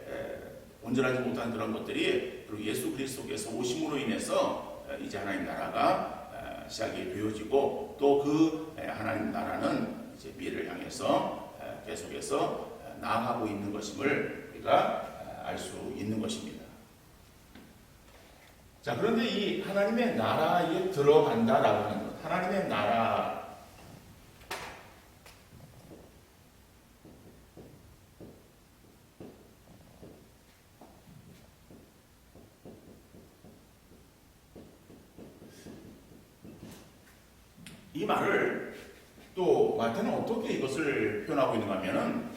S1: 온전하지 못한 그런 것들이 그리고 예수 그리스도께서 오심으로 인해서 이제 하나님 나라가 시작이 되어지고 또 그 하나님 나라는 이제 미래를 향해서 계속해서 나아가고 있는 것임을 우리가 알 수 있는 것입니다. 자, 그런데 이 하나님의 나라에 들어간다라고 하는 것, 하나님의 나라, 이 말을 또 마태는 어떻게 이것을 표현하고 있는가 하면은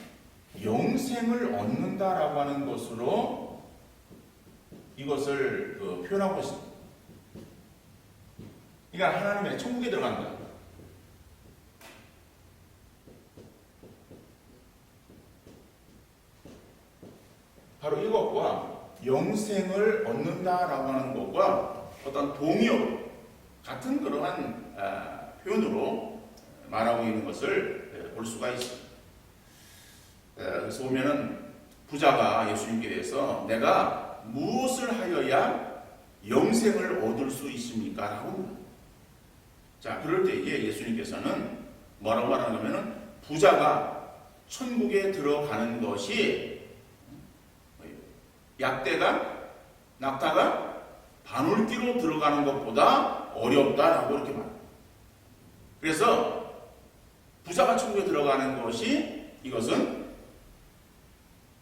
S1: 영생을 얻는다라고 하는 것으로 이것을 표현하고 있습니다. 그러니까 하나님의 천국에 들어간다. 바로 이것과 영생을 얻는다라고 하는 것과 어떤 동의어 같은 그러한 표현으로 말하고 있는 것을 볼 수가 있습니다. 그래서 보면은 부자가 예수님께 대해서 내가 무엇을 하여야 영생을 얻을 수 있습니까? 라고. 자, 그럴 때에 예수님께서는 뭐라고 말하냐면은 부자가 천국에 들어가는 것이 약대가 낙타가 바늘기로 들어가는 것보다 어렵다라고 이렇게 말합니다. 그래서 부자가 천국에 들어가는 것이 이것은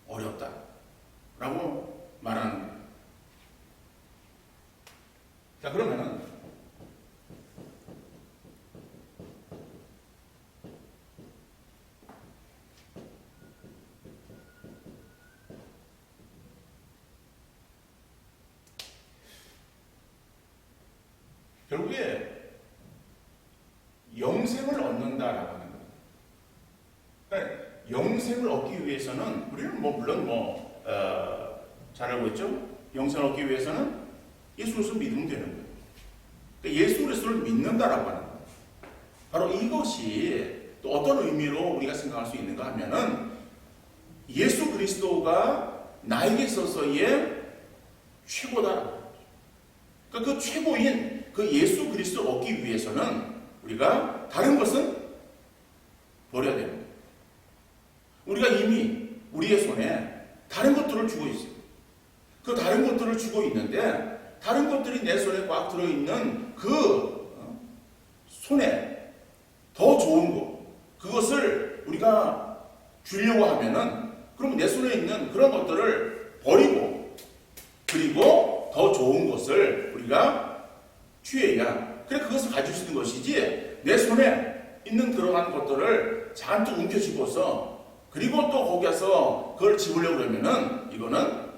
S1: 어렵다라고 말하는 거예요. 자, 그러면은 결국에 영생을 얻는다라고 하는 거예요. 그러니까 영생을 얻기 위해서는 우리는 물론 잘 알고 있죠. 영생을 얻기 위해서는 예수 그리스도를 믿으면 되는 거예요. 그러니까 예수 그리스도를 믿는다라고 하는 거예요. 바로 이것이 또 어떤 의미로 우리가 생각할 수 있는가 하면은 예수 그리스도가 나에게 있어서의 최고다. 그러니까 그 최고인 그 예수 그리스도를 얻기 위해서는 우리가 다른 것은 버려야 됩니다. 우리가 이미 우리의 손에 다른 것들을 쥐고 있어요. 그 다른 것들을 쥐고 있는데 다른 것들이 내 손에 꽉 들어있는 그 손에 더 좋은 것, 그것을 우리가 주려고 하면은 그럼 내 손에 있는 그런 것들을 버리고 그리고 더 좋은 것을 우리가 취해야 그래 그것을 가질 수 있는 것이지 내 손에 있는 들어간 것들을 잔뜩 움켜쥐고서 그리고 또 거기서 그걸 집으려고 그러면은 이거는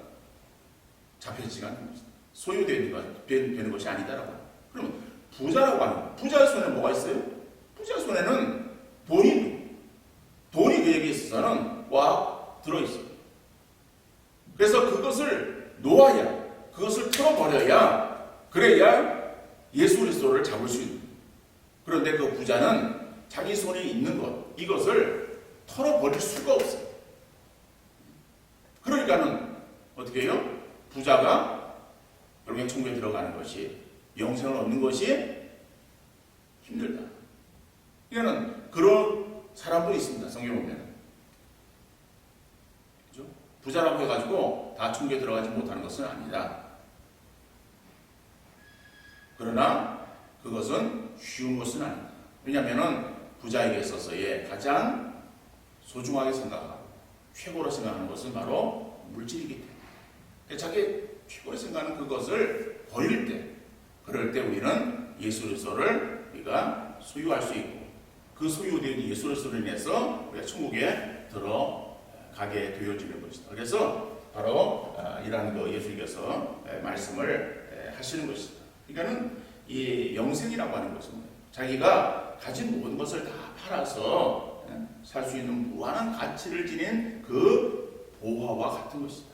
S1: 잡혀지지가 않는 것이다. 소유되는 것이 아니다라고. 그러면 부자라고 하는 거예요. 부자의 손에 뭐가 있어요? 부자의 손에는 돈이 그에게 있어서는 꽉 들어있어요. 그래서 그것을 놓아야, 그것을 털어버려야, 그래야 예수 그리스도를 잡을 수 있는. 그런데 그 부자는 자기 손에 있는 것, 이것을 털어버릴 수가 없어요. 그러니까는 어떻게 해요? 부자가 결국엔 천국에 들어가는 것이, 영생을 얻는 것이 힘들다. 이거는 그런 사람들이 있습니다. 성경에 보면. 그죠? 부자라고 해가지고 다 천국에 들어가지 못하는 것은 아니다. 그러나 그것은 쉬운 것은 아니다. 왜냐하면 부자에게 있어서의 가장 소중하게 생각하고 최고로 생각하는 것은 바로 물질이기 때문에. 자기 최고로 생각하는 그것을 버릴 때, 그럴 때 우리는 예수 그리스도를 우리가 소유할 수 있고 그 소유된 예수 그리스도로 인해서 우리가 천국에 들어가게 되어지는 것이다. 그래서 바로 이러한 그 예수님께서 말씀을 하시는 것이다. 그러니까는 이 영생이라고 하는 것은 자기가 가진 모든 것을 다 팔아서 살 수 있는 무한한 가치를 지닌 그 보화와 같은 것이다.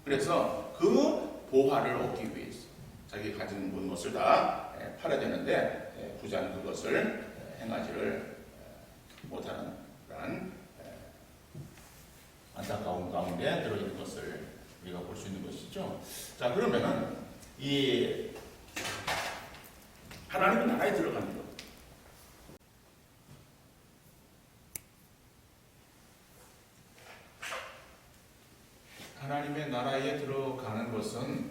S1: 그래서 그 보화를 얻기 위해서 자기 가진 모든 것을 다 팔아야 되는데 부자는 그것을 행하지를 못하는 그런 안타까운 가운데 들어있는 것을 우리가 볼 수 있는 것이죠. 자, 그러면은 이 하나님의 나라에 들어가는 것. 하나님의 나라에 들어가는 것은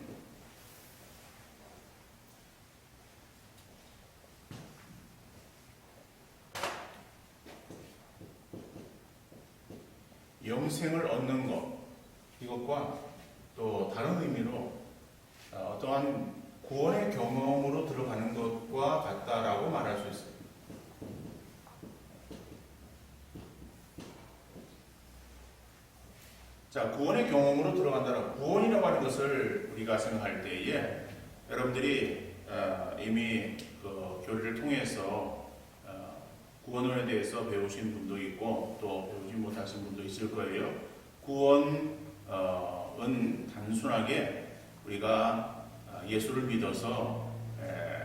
S1: 영생을 얻는 것, 이것과 또 다른 의미로 어떠한 구원의 경험으로 들어가는 것과 같다라고 말할 수 있습니다. 자, 구원의 경험으로 들어간다라고. 구원이라고 하는 것을 우리가 생각할 때에 여러분들이 이미 그 교리를 통해서 구원에 대해서 배우신 분도 있고 또 배우지 못하신 분도 있을 거예요. 구원은 단순하게 우리가 예수를 믿어서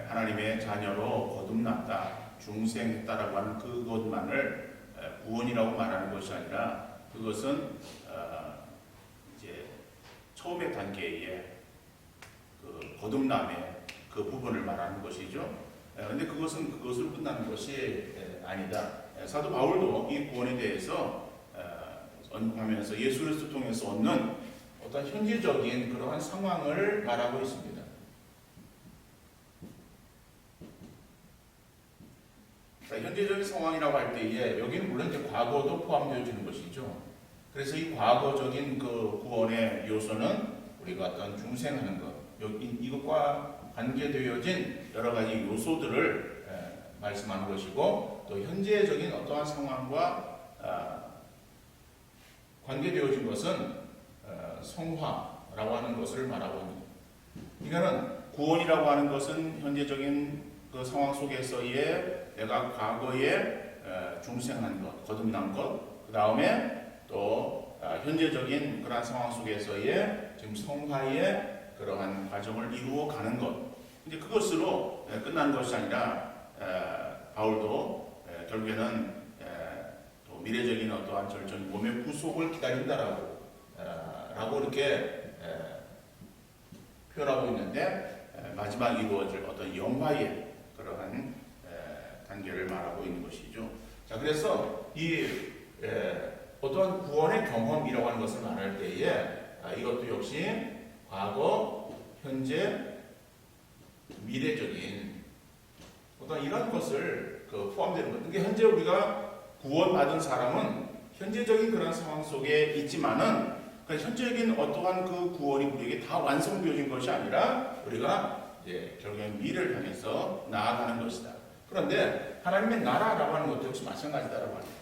S1: 하나님의 자녀로 거듭났다, 중생했다라고 하는 그것만을 구원이라고 말하는 것이 아니라 그것은 이제 처음의 단계의 그 거듭남의 그 부분을 말하는 것이죠. 그런데 그것으로 끝나는 것이 아니다. 사도 바울도 이 구원에 대해서 언급하면서 예수 그리스도 통해서 얻는 어떤 현재적인 그러한 상황을 말하고 있습니다. 자, 현재적인 상황이라고 할 때에 여기는 물론 이제 과거도 포함되어지는 것이죠. 그래서 이 과거적인 그 구원의 요소는 우리가 어떤 중생하는 것, 여기 이것과 관계되어진 여러 가지 요소들을 말씀하는 것이고, 또 현재적인 어떠한 상황과 관계되어진 것은 성화라고 하는 것을 말하고 있습니다. 이거는 구원이라고 하는 것은 현재적인 그 상황 속에서의 내가 과거에 중생한 것, 거듭난 것, 그 다음에 또 현재적인 그러한 상황 속에서의 지금 성화의 그러한 과정을 이루어 가는 것. 이제 그것으로 끝나는 것이 아니라 바울도 결국에는 또 미래적인 어떠한 절정, 몸의 구속을 기다린다라고 라고 이렇게 표현하고 있는데, 마지막 이루어질 어떤 영화의 그러한 단계를 말하고 있는 것이죠. 자, 그래서 이 어떠한 구원의 경험이라고 하는 것을 말할 때에 이것도 역시 과거, 현재, 미래적인 어떤 이런 것을 포함되는 것. 이게 현재 우리가 구원받은 사람은 현재적인 그런 상황 속에 있지만은 현재적인 어떠한 그 구원이 우리에게 다 완성되어진 것이 아니라 우리가 이제 결국엔 미래를 향해서 나아가는 것이다. 그런데 하나님의 나라라고 하는 것도 역시 마찬가지다라고 하는 거죠.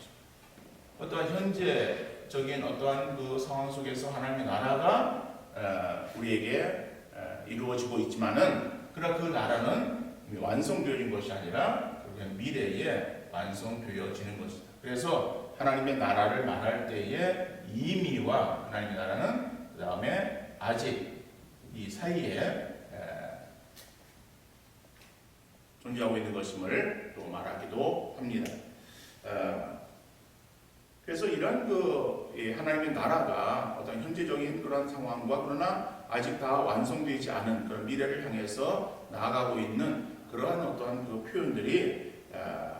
S1: 어떠한 현재적인 어떠한 그 상황 속에서 하나님의 나라가 우리에게 이루어지고 있지만은, 그러나 그 나라는 완성되어진 것이 아니라 결국엔 미래에 완성되어지는 것이다. 그래서 하나님의 나라를 말할 때에 이미와 하나님의 나라는 그 다음에 아직 이 사이에 존재하고 있는 것임을 또 말하기도 합니다. 그래서 이런 하나님의 나라가 어떤 현재적인 그런 상황과 그러나 아직 다 완성되지 않은 그런 미래를 향해서 나아가고 있는 그러한 어떠한 그 표현들이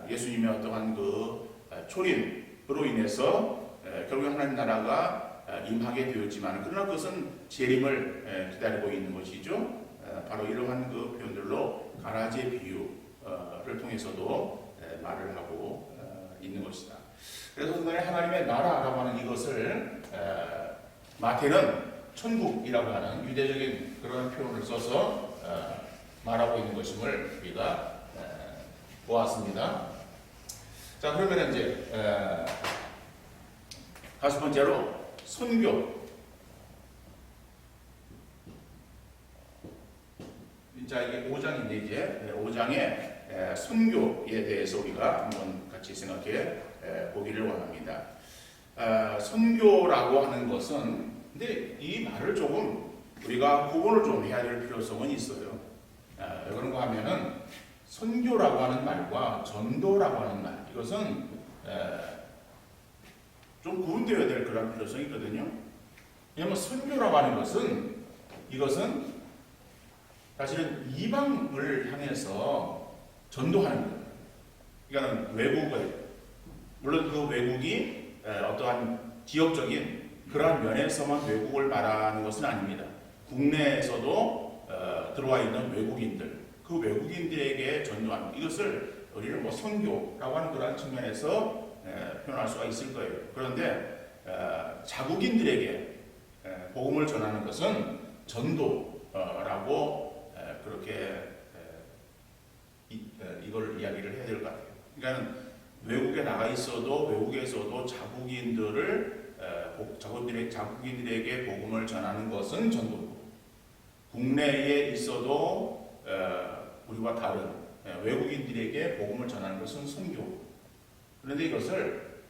S1: 예수님의 어떠한 그 초림으로 인해서 결국 하나님 나라가 임하게 되었지만, 그러나 그것은 재림을 기다리고 있는 것이죠. 바로 이러한 그 표현들로 가라지의 비유를 통해서도 말을 하고 있는 것이다. 그래서 하나님의 나라라고 하는 이것을 마태는 천국이라고 하는 유대적인 그런 표현을 써서 말하고 있는 것임을 우리가 보았습니다. 자, 그러면 이제 다섯 번째로 선교. 자, 이게 5장인데 이제 5장의 선교에 대해서 우리가 한번 같이 생각해 보기를 원합니다. 선교라고 하는 것은, 근데 이 말을 조금 우리가 구분을 좀 해야 될 필요성은 있어요. 왜 그런가 하면은 선교라고 하는 말과 전도라고 하는 말, 이것은 좀 구분되어야 될 그런 필요성이 있거든요. 왜냐하면 선교라고 하는 것은, 이것은 사실은 이방을 향해서 전도하는 거예요. 그러니까 외국을, 물론 그 외국이 어떠한 지역적인 그러한 면에서만 외국을 말하는 것은 아닙니다. 국내에서도 들어와 있는 외국인들, 그 외국인들에게 전도하는, 이것을 우리는 뭐 선교라고 하는 그러한 측면에서 표현할 수가 있을 거예요. 그런데 자국인들에게 복음을 전하는 것은 전도라고 그렇게 이걸 이야기를 해야 될 것 같아요. 그러니까 외국에 나가 있어도 외국에서도 자국인들에게 복음을 전하는 것은 전도고, 국내에 있어도 우리와 다른 외국인들에게 복음을 전하는 것은 선교. 그런데 이것을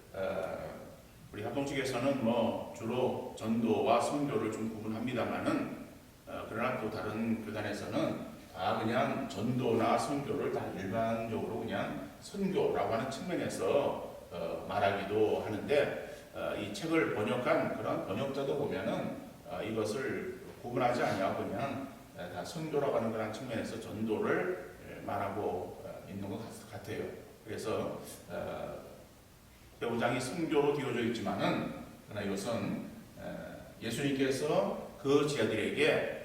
S1: 우리 합동측에서는 뭐 주로 전도와 선교를 좀 구분합니다만은, 그러나 또 다른 교단에서는 그냥 전도나 선교를 다 일반적으로 그냥 선교라고 하는 측면에서 말하기도 하는데, 이 책을 번역한 그런 번역자도 보면은 이것을 구분하지 아니하고 그냥 다 선교라고 하는 그런 측면에서 전도를 말하고 있는 것 같아요. 그래서 배우장이 선교로 되어져 있지만은, 그러나 이것은 예수님께서 그 제자들에게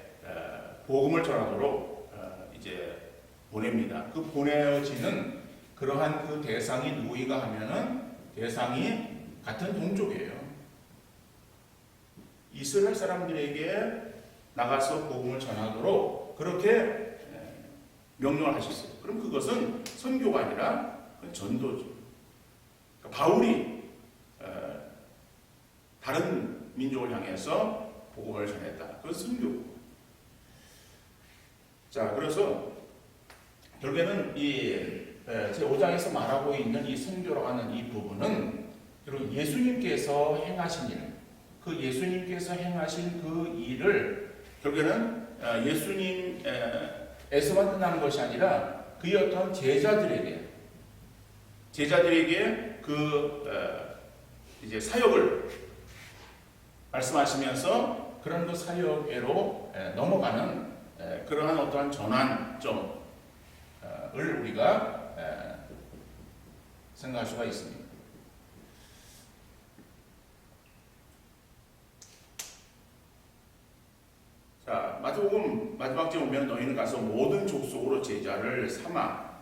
S1: 복음을 전하도록 이제 보냅니다. 그 보내어지는 그러한 그 대상이 누구인가 하면은 대상이 같은 동족이에요. 이스라엘 사람들에게 나가서 복음을 전하도록 그렇게 명령을 하셨어요. 그럼 그것은 선교가 아니라 전도죠. 그러니까 바울이 다른 민족을 향해서 복음을 전했다. 그건 선교고. 자, 그래서 결국에는 이 제5장에서 말하고 있는 이 선교라고 하는 이 부분은 그리고 예수님께서 행하신 일, 그 예수님께서 행하신 그 일을 결국에는 예수님에서만 끝나는 것이 아니라 그의 어떤 제자들에게 그 이제 사역을 말씀하시면서 그런 그 사역으로 넘어가는 그러한 어떠한 전환점을 우리가 생각할 수가 있습니다. 자, 마태복음 마지막 절 보면 너희는 가서 모든 족속으로 제자를 삼아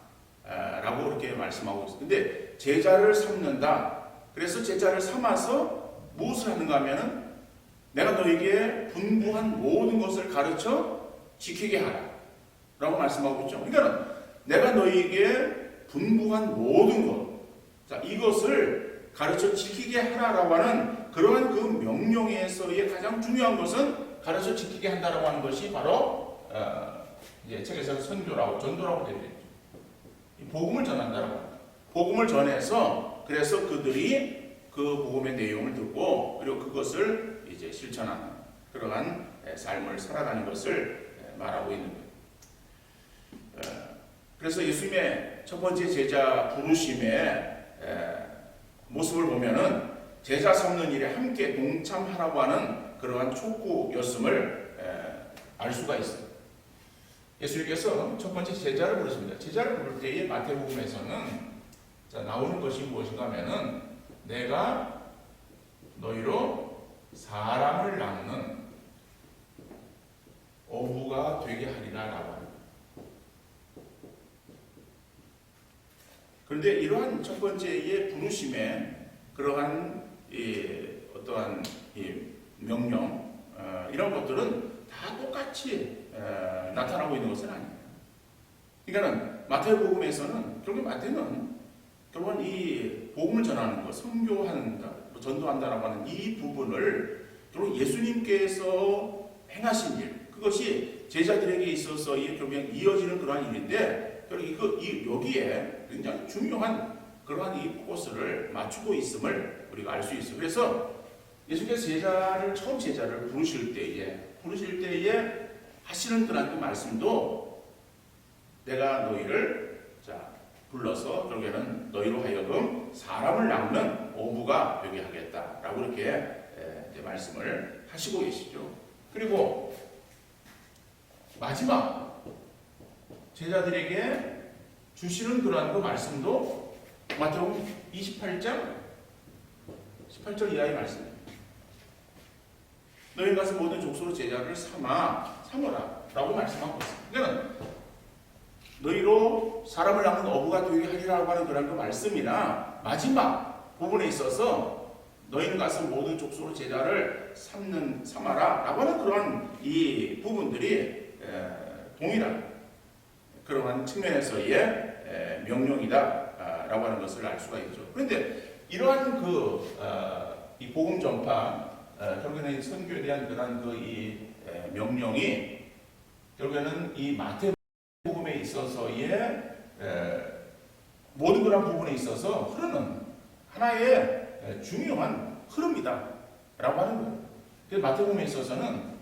S1: 라고 그렇게 말씀하고 있어요. 근데 제자를 삼는다. 그래서 제자를 삼아서 무엇을 하는가 하면은 내가 너에게 분부한 모든 것을 가르쳐 지키게 하라 라고 말씀하고 있죠. 그러니까 내가 너에게 분부한 모든 것, 자, 이것을 가르쳐 지키게 하라라고 하는 그러한 그 명령에서의 가장 중요한 것은 가르쳐 지키게 한다라고 하는 것이 바로 이제 책에서 선교라고 전도라고 되어 있죠. 복음을 전한다라고 합니다. 복음을 전해서 그래서 그들이 그 복음의 내용을 듣고 그리고 그것을 이제 실천하는 그러한 삶을 살아가는 것을 말하고 있는 거예요. 그래서 예수님의 첫 번째 제자 부르심의 모습을 보면은 제자 삼는 일에 함께 동참하라고 하는 그러한 촉구였음을 알 수가 있어요. 예수님께서 첫 번째 제자를 부르십니다. 제자를 부를 때에 마태복음에서는 나오는 것이 무엇인가 하면은 내가 너희로 사람을 낳는 어부가 되게 하리라 라고 합니다. 그런데 이러한 첫 번째의 부르심에 그러한 어떠한 명령 이런 것들은 다 똑같이 나타나고 있는 것은 아닙니다. 그러니까 마태복음에서는 결국 마태는 결국은 이 복음을 전하는 것, 선교한다, 전도한다라고 하는 이 부분을 결국 예수님께서 행하신 일, 그것이 제자들에게 있어서 결국엔 이어지는 그러한 일인데 결국 여기에 굉장히 중요한 그러한 이 포커스를 맞추고 있음을 우리가 알 수 있어요. 그래서 예수님께서 처음 제자를 부르실 때에 하시는 그런 그 말씀도 내가 너희를 불러서 결국에는 너희로 하여금 사람을 낳는 어부가 되게 하겠다라고 이렇게 말씀을 하시고 계시죠. 그리고 마지막 제자들에게 주시는 그러한 그 말씀도 마태복음 28장 18절 이하의 말씀입니다. 너희 가서 모든 족속으로 제자를 삼어라 라고 말씀하고 있습니다. 그러니까 너희로 사람을 낳는 어부가 되게 하리라고 하는 그런 그 말씀이나 마지막 부분에 있어서 너희는 가서 모든 족속으로 제자를 삼아라 라고 하는 그런 이 부분들이 동일한 그러한 측면에서의 명령이다 라고 하는 것을 알 수가 있죠. 그런데 이러한 이 복음 전파 결국에는 선교에 대한 그런 이 명령이 결국에는 이 마태복음에 있어서의 모든 그런 부분에 있어서 흐르는 하나의 중요한 흐름이다 라고 하는 거예요. 그래서 마태복음에 있어서는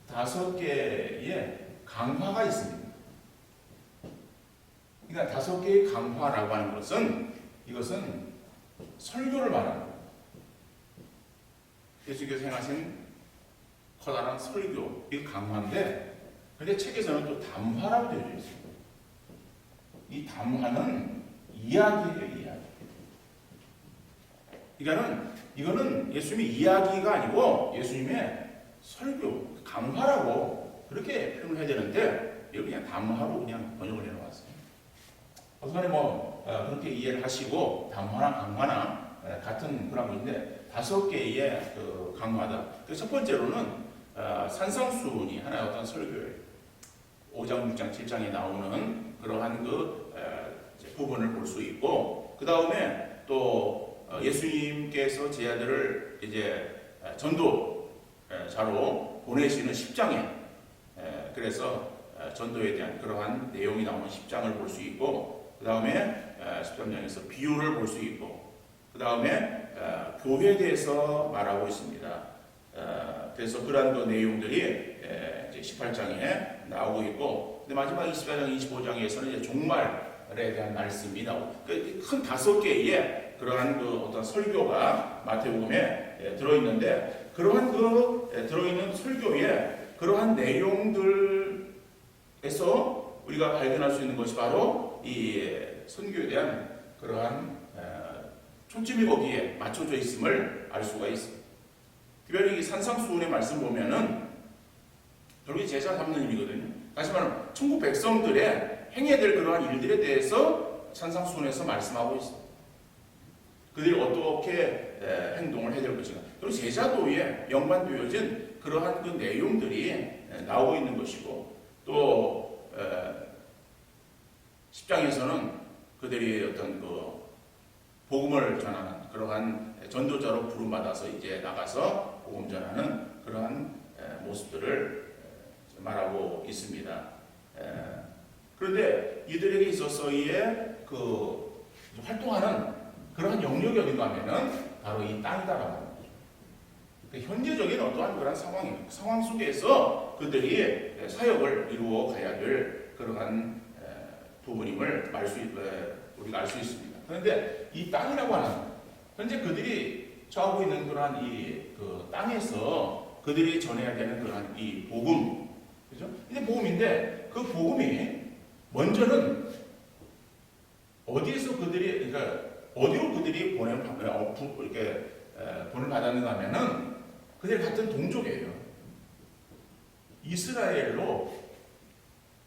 S1: 5개의 강화가 있습니다. 그러니까 5개의 강화라고 하는 것은 이것은 설교를 말하는 거예요. 예수께서 행하신 커다란 설교, 이 강화인데, 근데 책에서는 또 담화라고 되어 있습니다. 이 담화는 이야기예요, 이야기. 그러니까는 이거는 예수님의 이야기가 아니고 예수님의 설교, 강화라고 그렇게 표현을 해야 되는데, 이걸 그냥 담화로 그냥 번역을 해놓았어요. 어서간에 그렇게 이해를 하시고 담화나 강화나 같은 그런 것인데 5개의 그 강화다. 첫 번째로는 산상수훈이 하나의 어떤 설교예요. 5장, 6장, 7장에 나오는 그러한 그 부분을 볼 수 있고, 그 다음에 또 예수님께서 제 아들을 이제 전도자로 보내시는 10장에 그래서 전도에 대한 그러한 내용이 나오는 10장을 볼 수 있고, 그 다음에 13장에서 비유를 볼 수 있고, 그 다음에 교회에 대해서 말하고 있습니다. 그래서 그러한 그 내용들이 이제 18장에 나오고 있고, 근데 마지막 24장, 25장에서는 이제 종말에 대한 말씀이 나오고, 큰 5개의 그러한 그 어떤 설교가 마태복음에 들어있는데, 그러한 그 들어있는 설교에 그러한 내용들에서 우리가 발견할 수 있는 것이 바로 이 선교에 대한 그러한 초점이 거기에 맞춰져 있음을 알 수가 있습니다. 특별히 이 산상수훈의 말씀 보면은 결국에 제자 삼는 일이거든요. 다시 말하면 천국 백성들의 행해야 될 그러한 일들에 대해서 산상수훈에서 말씀하고 있습니다. 그들이 어떻게 행동을 해야 될 것인가. 그리고 제자도에 연관되어진 그러한 그 내용들이 나오고 있는 것이고, 또 10장에서는 그들이 어떤 그 복음을 전하는 그러한 전도자로 부름받아서 이제 나가서 복음 전하는 그러한 모습들을 말하고 있습니다. 그런데 이들에게 있어서의 그 활동하는 그러한 영역이 어딘가 하면은 바로 이 땅이다라고 하는 거죠. 현재적인 어떠한 그런 상황 속에서 그들이 사역을 이루어 가야 될 그러한 부분임을 우리가 알 수 있습니다. 그런데 이 땅이라고 하는 현재 그들이 처하고 있는 그러한 이 그 땅에서 그들이 전해야 되는 그러한 이 복음, 그죠? 이게 복음인데 그 복음이 먼저는 어디에서 그들이 그러니까 어디로 그들이 이렇게 본을 받았는가 하면은 그들 같은 동족이에요. 이스라엘로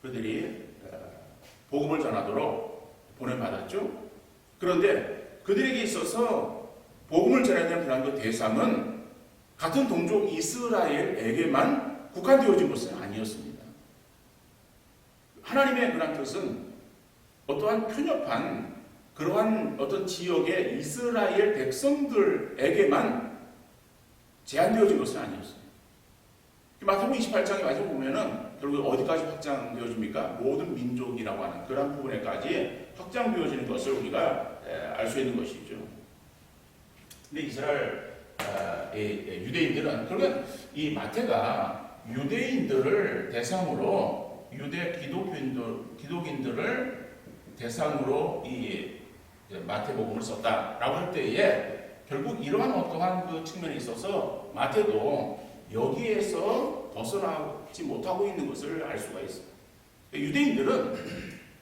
S1: 그들이 복음을 전하도록 보내받았죠. 그런데 그들에게 있어서 복음을 전해야 되는 그런 그 대상은 같은 동족 이스라엘에게만 국한되어진 것은 아니었습니다. 하나님의 그런 뜻은 어떠한 편협한 그러한 어떤 지역의 이스라엘 백성들에게만 제한되어진 것은 아니었어요. 마태복음 28장에 마지막 보면은 결국 어디까지 확장되어집니까? 모든 민족이라고 하는 그런 부분에까지 확장되어지는 것을 우리가 알 수 있는 것이죠. 근데 이스라엘 유대인들은 그러면 이 마태가 유대인들을 대상으로 유대 기독인들을 대상으로 이 마태복음을 썼다라고 할 때에 결국 이러한 어떠한 그 측면에 있어서 마태도 여기에서 벗어나지 못하고 있는 것을 알 수가 있습니다. 유대인들은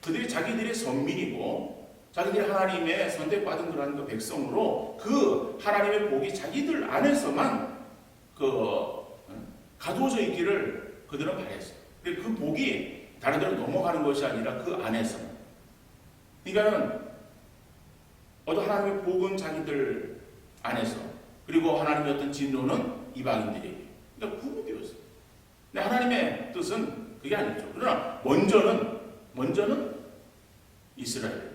S1: 그들이 자기들의 선민이고 자기들이 하나님의 선택받은 그런 그 백성으로 그 하나님의 복이 자기들 안에서만 가두어져 있기를 그들은 바랬어요. 근데 그 복이 다른 데로 넘어가는 것이 아니라 그 안에서. 그러니까는 어떤 하나님의 복은 자기들 안에서, 그리고 하나님의 어떤 진노는 이방인들에게. 그러니까 구분되었어요. 근데 하나님의 뜻은 그게 아니죠. 그러나 먼저는 이스라엘.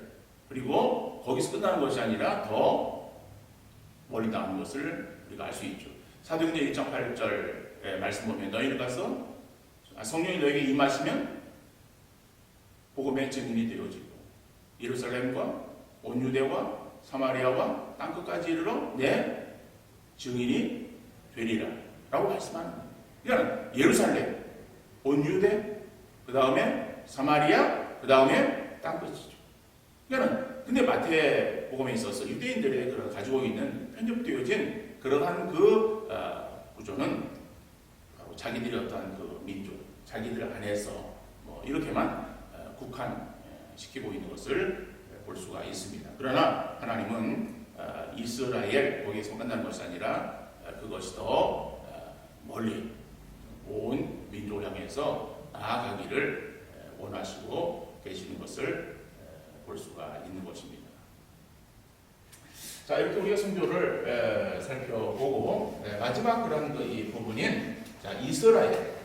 S1: 그리고 거기서 끝나는 것이 아니라 더 멀리 나오는 것을 우리가 알 수 있죠. 사도행전 1장 8절의 말씀 보면 너희는 가서 성령이 너에게 임하시면 복음의 증인이 되어지고 예루살렘과 온 유대와 사마리아와 땅끝까지 이르러 내 증인이 되리라 라고 말씀하는 거예요. 그러니까 예루살렘, 온 유대, 그 다음에 사마리아, 그 다음에 땅끝이죠. 근데 마태복음에 있어서 유대인들의 그런 가지고 있는 편협되어진 그러한 그 구조는 바로 자기들의 어떠한 그 민족, 자기들 안에서 뭐 이렇게만 국한시키고 있는 것을 볼 수가 있습니다. 그러나 하나님은 이스라엘 거기에서 끝나는 것이 아니라 그것이 더 멀리 온 민족을 향해서 나아가기를 원하시고 계시는 것을 볼 수가 있는 것입니다. 자, 이렇게 우리가 성조를 살펴보고 마지막 그런 이 부분인 자, 이스라엘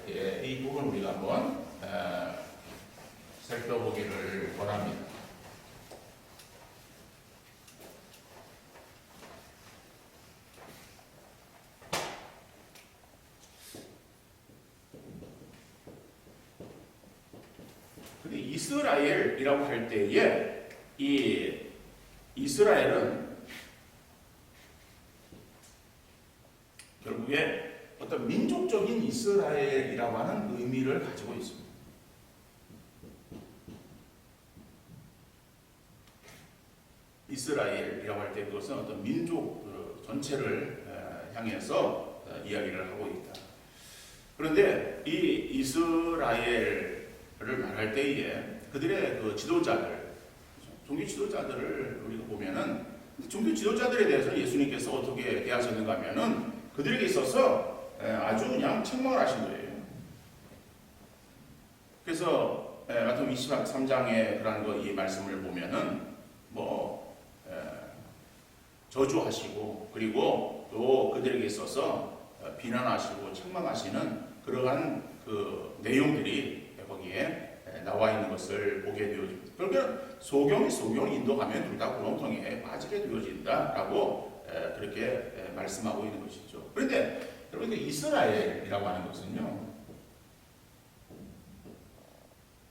S1: 이 부분 우리가 한번 살펴보기를 원합니다. 근데 이스라엘이라고 할 때에 이 이스라엘은 결국에 어떤 민족적인 이스라엘이라고 하는 의미를 가지고 있습니다. 이스라엘이라고 할 때 그것은 어떤 민족 전체를 향해서 이야기를 하고 있다. 그런데 이 이스라엘을 말할 때에 그들의 그 지도자들, 종교 지도자들을 우리가 보면은 종교 지도자들에 대해서 예수님께서 어떻게 대하셨는가 하면은 그들에게 있어서 아주 그냥 책망을 하신 거예요. 그래서 마태복음 23장의 그런 이 말씀을 보면은 저주하시고 그리고 또 그들에게 있어서 비난하시고 책망하시는 그러한 그 내용들이 거기에 나와 있는 것을 보게 되어집니다. 그러면 소경이 인도하면 둘 다 구렁텅이에 빠지게 되어진다라고 그렇게 말씀하고 있는 것이죠. 그런데 여러분 이스라엘이라고 하는 것은요,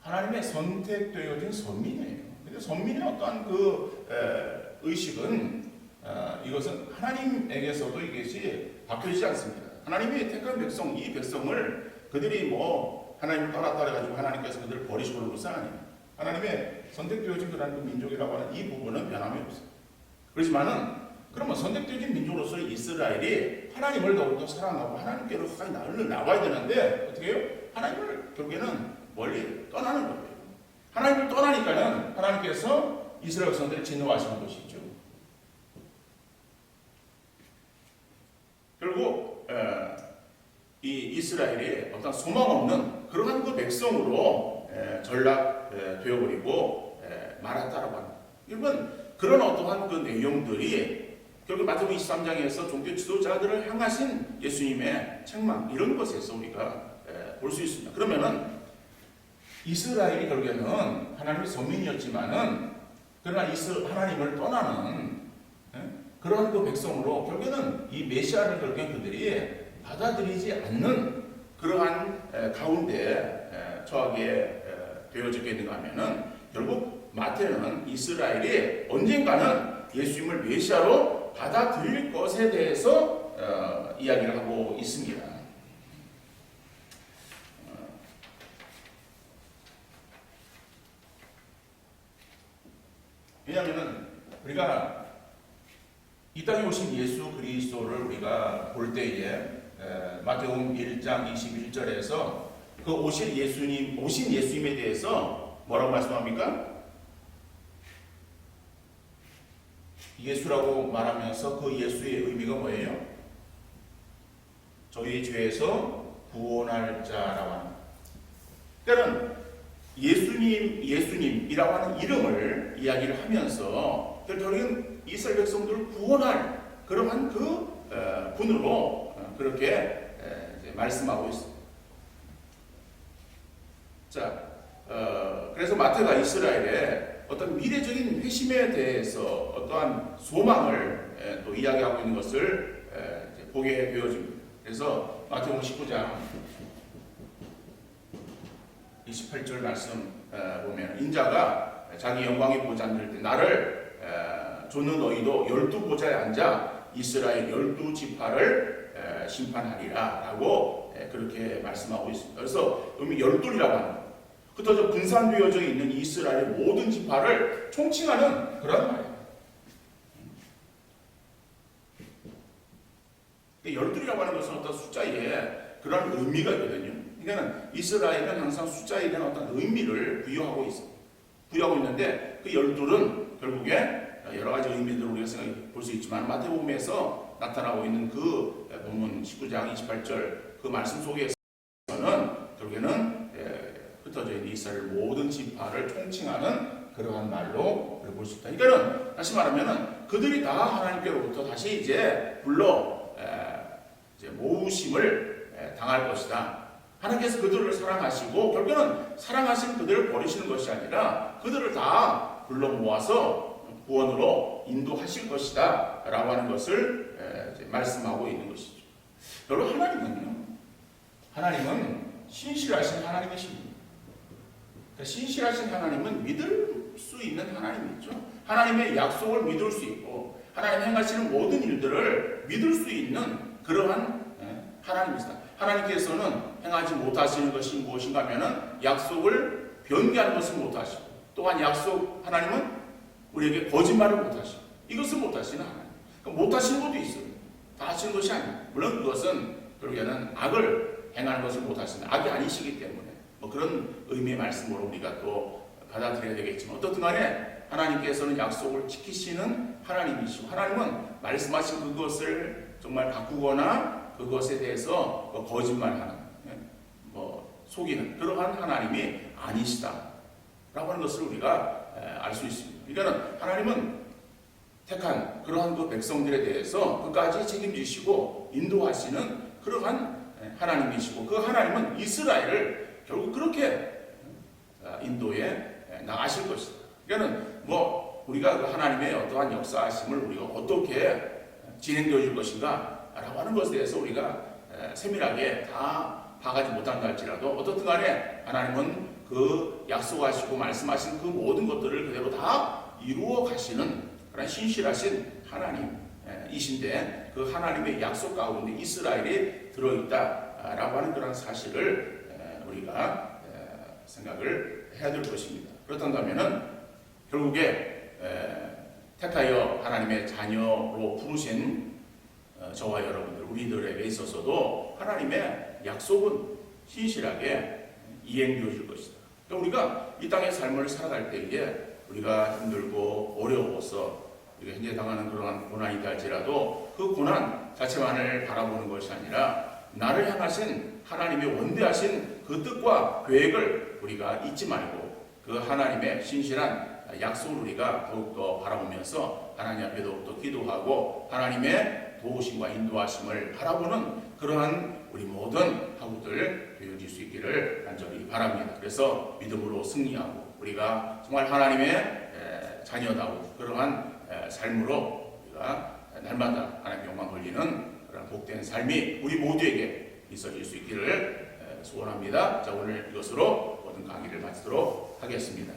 S1: 하나님의 선택되어진 선민이에요. 근데 선민의 어떠한 그 의식은 이것은 하나님에게서도 이것이 바뀌지 않습니다. 하나님이 택한 백성, 이 백성을 그들이 하나님을 따라가지고 하나님께서 그들을 버리시고 그런 것은 아니에요. 하나님의 선택되어진 그런 민족이라고 하는 이 부분은 변함이 없어요. 그렇지만은 그러면 선택적인 민족으로서 이스라엘이 하나님을 더욱더 사랑하고 하나님께로 가까이 나와야 되는데 어떻게 해요? 하나님을 결국에는 멀리 떠나는 거예요. 하나님을 떠나니까는 하나님께서 이스라엘 백성들을 진노하시는 것이죠. 결국 이 이스라엘이 어떤 소망 없는 그러한 그 백성으로 전락되어버리고 말았다라고 합니다. 여러분 그런 어떠한 그 내용들이 결국 마태복음 23장에서 종교 지도자들을 향하신 예수님의 책망 이런 것에서 우리가 볼 수 있습니다. 그러면은 이스라엘이 결국에는 하나님의 선민이었지만은 그러나 하나님을 떠나는 그런 그 백성으로 결국에는 이 메시아를 결국엔 그들이 받아들이지 않는 그러한 가운데 처하게 되어지겠는가 하면은 결국 마태는 이스라엘이 언젠가는 예수님을 메시아로 받아들일 것에 대해서 이야기를 하고 있습니다. 왜냐하면은 우리가 이 땅에 오신 예수 그리스도를 우리가 볼 때에 마태복음 1장 21절에서 그 오신 예수님에 대해서 뭐라고 말씀합니까? 예수라고 말하면서 그 예수의 의미가 뭐예요? 저희 죄에서 구원할 자라고 하는 거예요. 그러니까 예수님이라고 하는 이름을 이야기를 하면서 결국은 이스라엘 백성들을 구원할 그러한 그 분으로 그렇게 말씀하고 있습니다. 자, 그래서 마태가 이스라엘의 어떤 미래적인 회심에 대해서 어떠한 소망을 또 이야기하고 있는 것을 보게 되어집니다. 그래서 마태복음 19장 28절 말씀 보면 인자가 자기 영광의 보좌에 앉을 때 나를 주는 너희도 12보좌에 앉아 이스라엘 12지파를 심판하리라 라고 그렇게 말씀하고 있습니다. 그래서 여기 12이라고 하는 거예요. 흩어져 분산되어져 있는 이스라엘의 모든 지파를 총칭하는 그런 말이에요. 12이라고 하는 것은 어떤 숫자에 그런 의미가 있거든요. 그러니까 이스라엘은 항상 숫자에 대한 어떤 의미를 부여하고 있는데 그 12은 결국에 여러 가지 의미들을 우리가 생각해 볼 수 있지만 마태복음에서 나타나고 있는 그 본문 19장 28절 그 말씀 속에서는 결국에는 흩어져 있는 이스라엘 모든 지파를 총칭하는 그러한 말로 볼 수 있다. 그러니까는 다시 말하면은 그들이 다 하나님께로부터 다시 이제 불러 이제 모으심을 당할 것이다. 하나님께서 그들을 사랑하시고 결국은 사랑하신 그들을 버리시는 것이 아니라 그들을 다 불러 모아서 구원으로 인도하실 것이다 라고 하는 것을 이제 말씀하고 있는 것이죠. 여러분, 하나님은 신실하신 하나님이십니다. 그러니까 신실하신 하나님은 믿을 수 있는 하나님이죠. 하나님의 약속을 믿을 수 있고 하나님 행하시는 모든 일들을 믿을 수 있는 그러한 하나님이시다. 하나님께서는 행하지 못하시는 것이 무엇인가 하면은 약속을 변개하는 것을 못하시고, 또한 하나님은 우리에게 거짓말을 못하시고, 이것을 못하시는 하나님. 그러니까 못하시는 것도 있어요. 다 하시는 것이 아니에요. 물론 그것은 결국에는 악을 행하는 것을 못하시는 악이 아니시기 때문에 그런 의미의 말씀으로 우리가 또 받아들여야 되겠지만, 어떻든 간에 하나님께서는 약속을 지키시는 하나님이시고, 하나님은 말씀하신 그것을 정말 바꾸거나 그것에 대해서 거짓말하는, 속이는 그러한 하나님이 아니시다 라고 하는 것을 우리가 알 수 있습니다. 그러니까 하나님은 택한 그러한 그 백성들에 대해서 끝까지 책임지시고 인도하시는 그러한 하나님이시고, 그 하나님은 이스라엘을 결국 그렇게 인도에 나가실 것이다. 그러니까 우리가 그 하나님의 어떠한 역사하심을 우리가 어떻게 진행되어 줄 것인가 라고 하는 것에 대해서 우리가 세밀하게 다 봐가지 못한다 할지라도, 어떻든 간에 하나님은 그 약속하시고 말씀하신 그 모든 것들을 그대로 다 이루어 가시는 그런 신실하신 하나님이신데, 그 하나님의 약속 가운데 이스라엘이 들어있다라고 하는 그런 사실을 우리가 생각을 해야 될 것입니다. 그렇다면은 결국에 택하여 하나님의 자녀로 부르신 저와 여러분들, 우리들에게 있어서도 하나님의 약속은 신실하게 이행되어질 것이다. 그러니까 우리가 이 땅의 삶을 살아갈 때에 우리가 힘들고 어려워서 우리가 현재 당하는 그러한 고난이다 할지라도 그 고난 자체만을 바라보는 것이 아니라 나를 향하신 하나님의 원대하신 그 뜻과 계획을 우리가 잊지 말고 그 하나님의 신실한 약속을 우리가 더욱더 바라보면서 하나님 앞에 더욱더 기도하고 하나님의 도우심과 인도하심을 바라보는 그러한 우리 모든 하루들 되어질 수 있기를 간절히 바랍니다. 그래서 믿음으로 승리하고 우리가 정말 하나님의 자녀다운 그러한 삶으로 우리가 날마다 하나님의 영광 돌리는 그런 복된 삶이 우리 모두에게 있어질 수 있기를 소원합니다. 자, 오늘 이것으로 모든 강의를 마치도록 하겠습니다.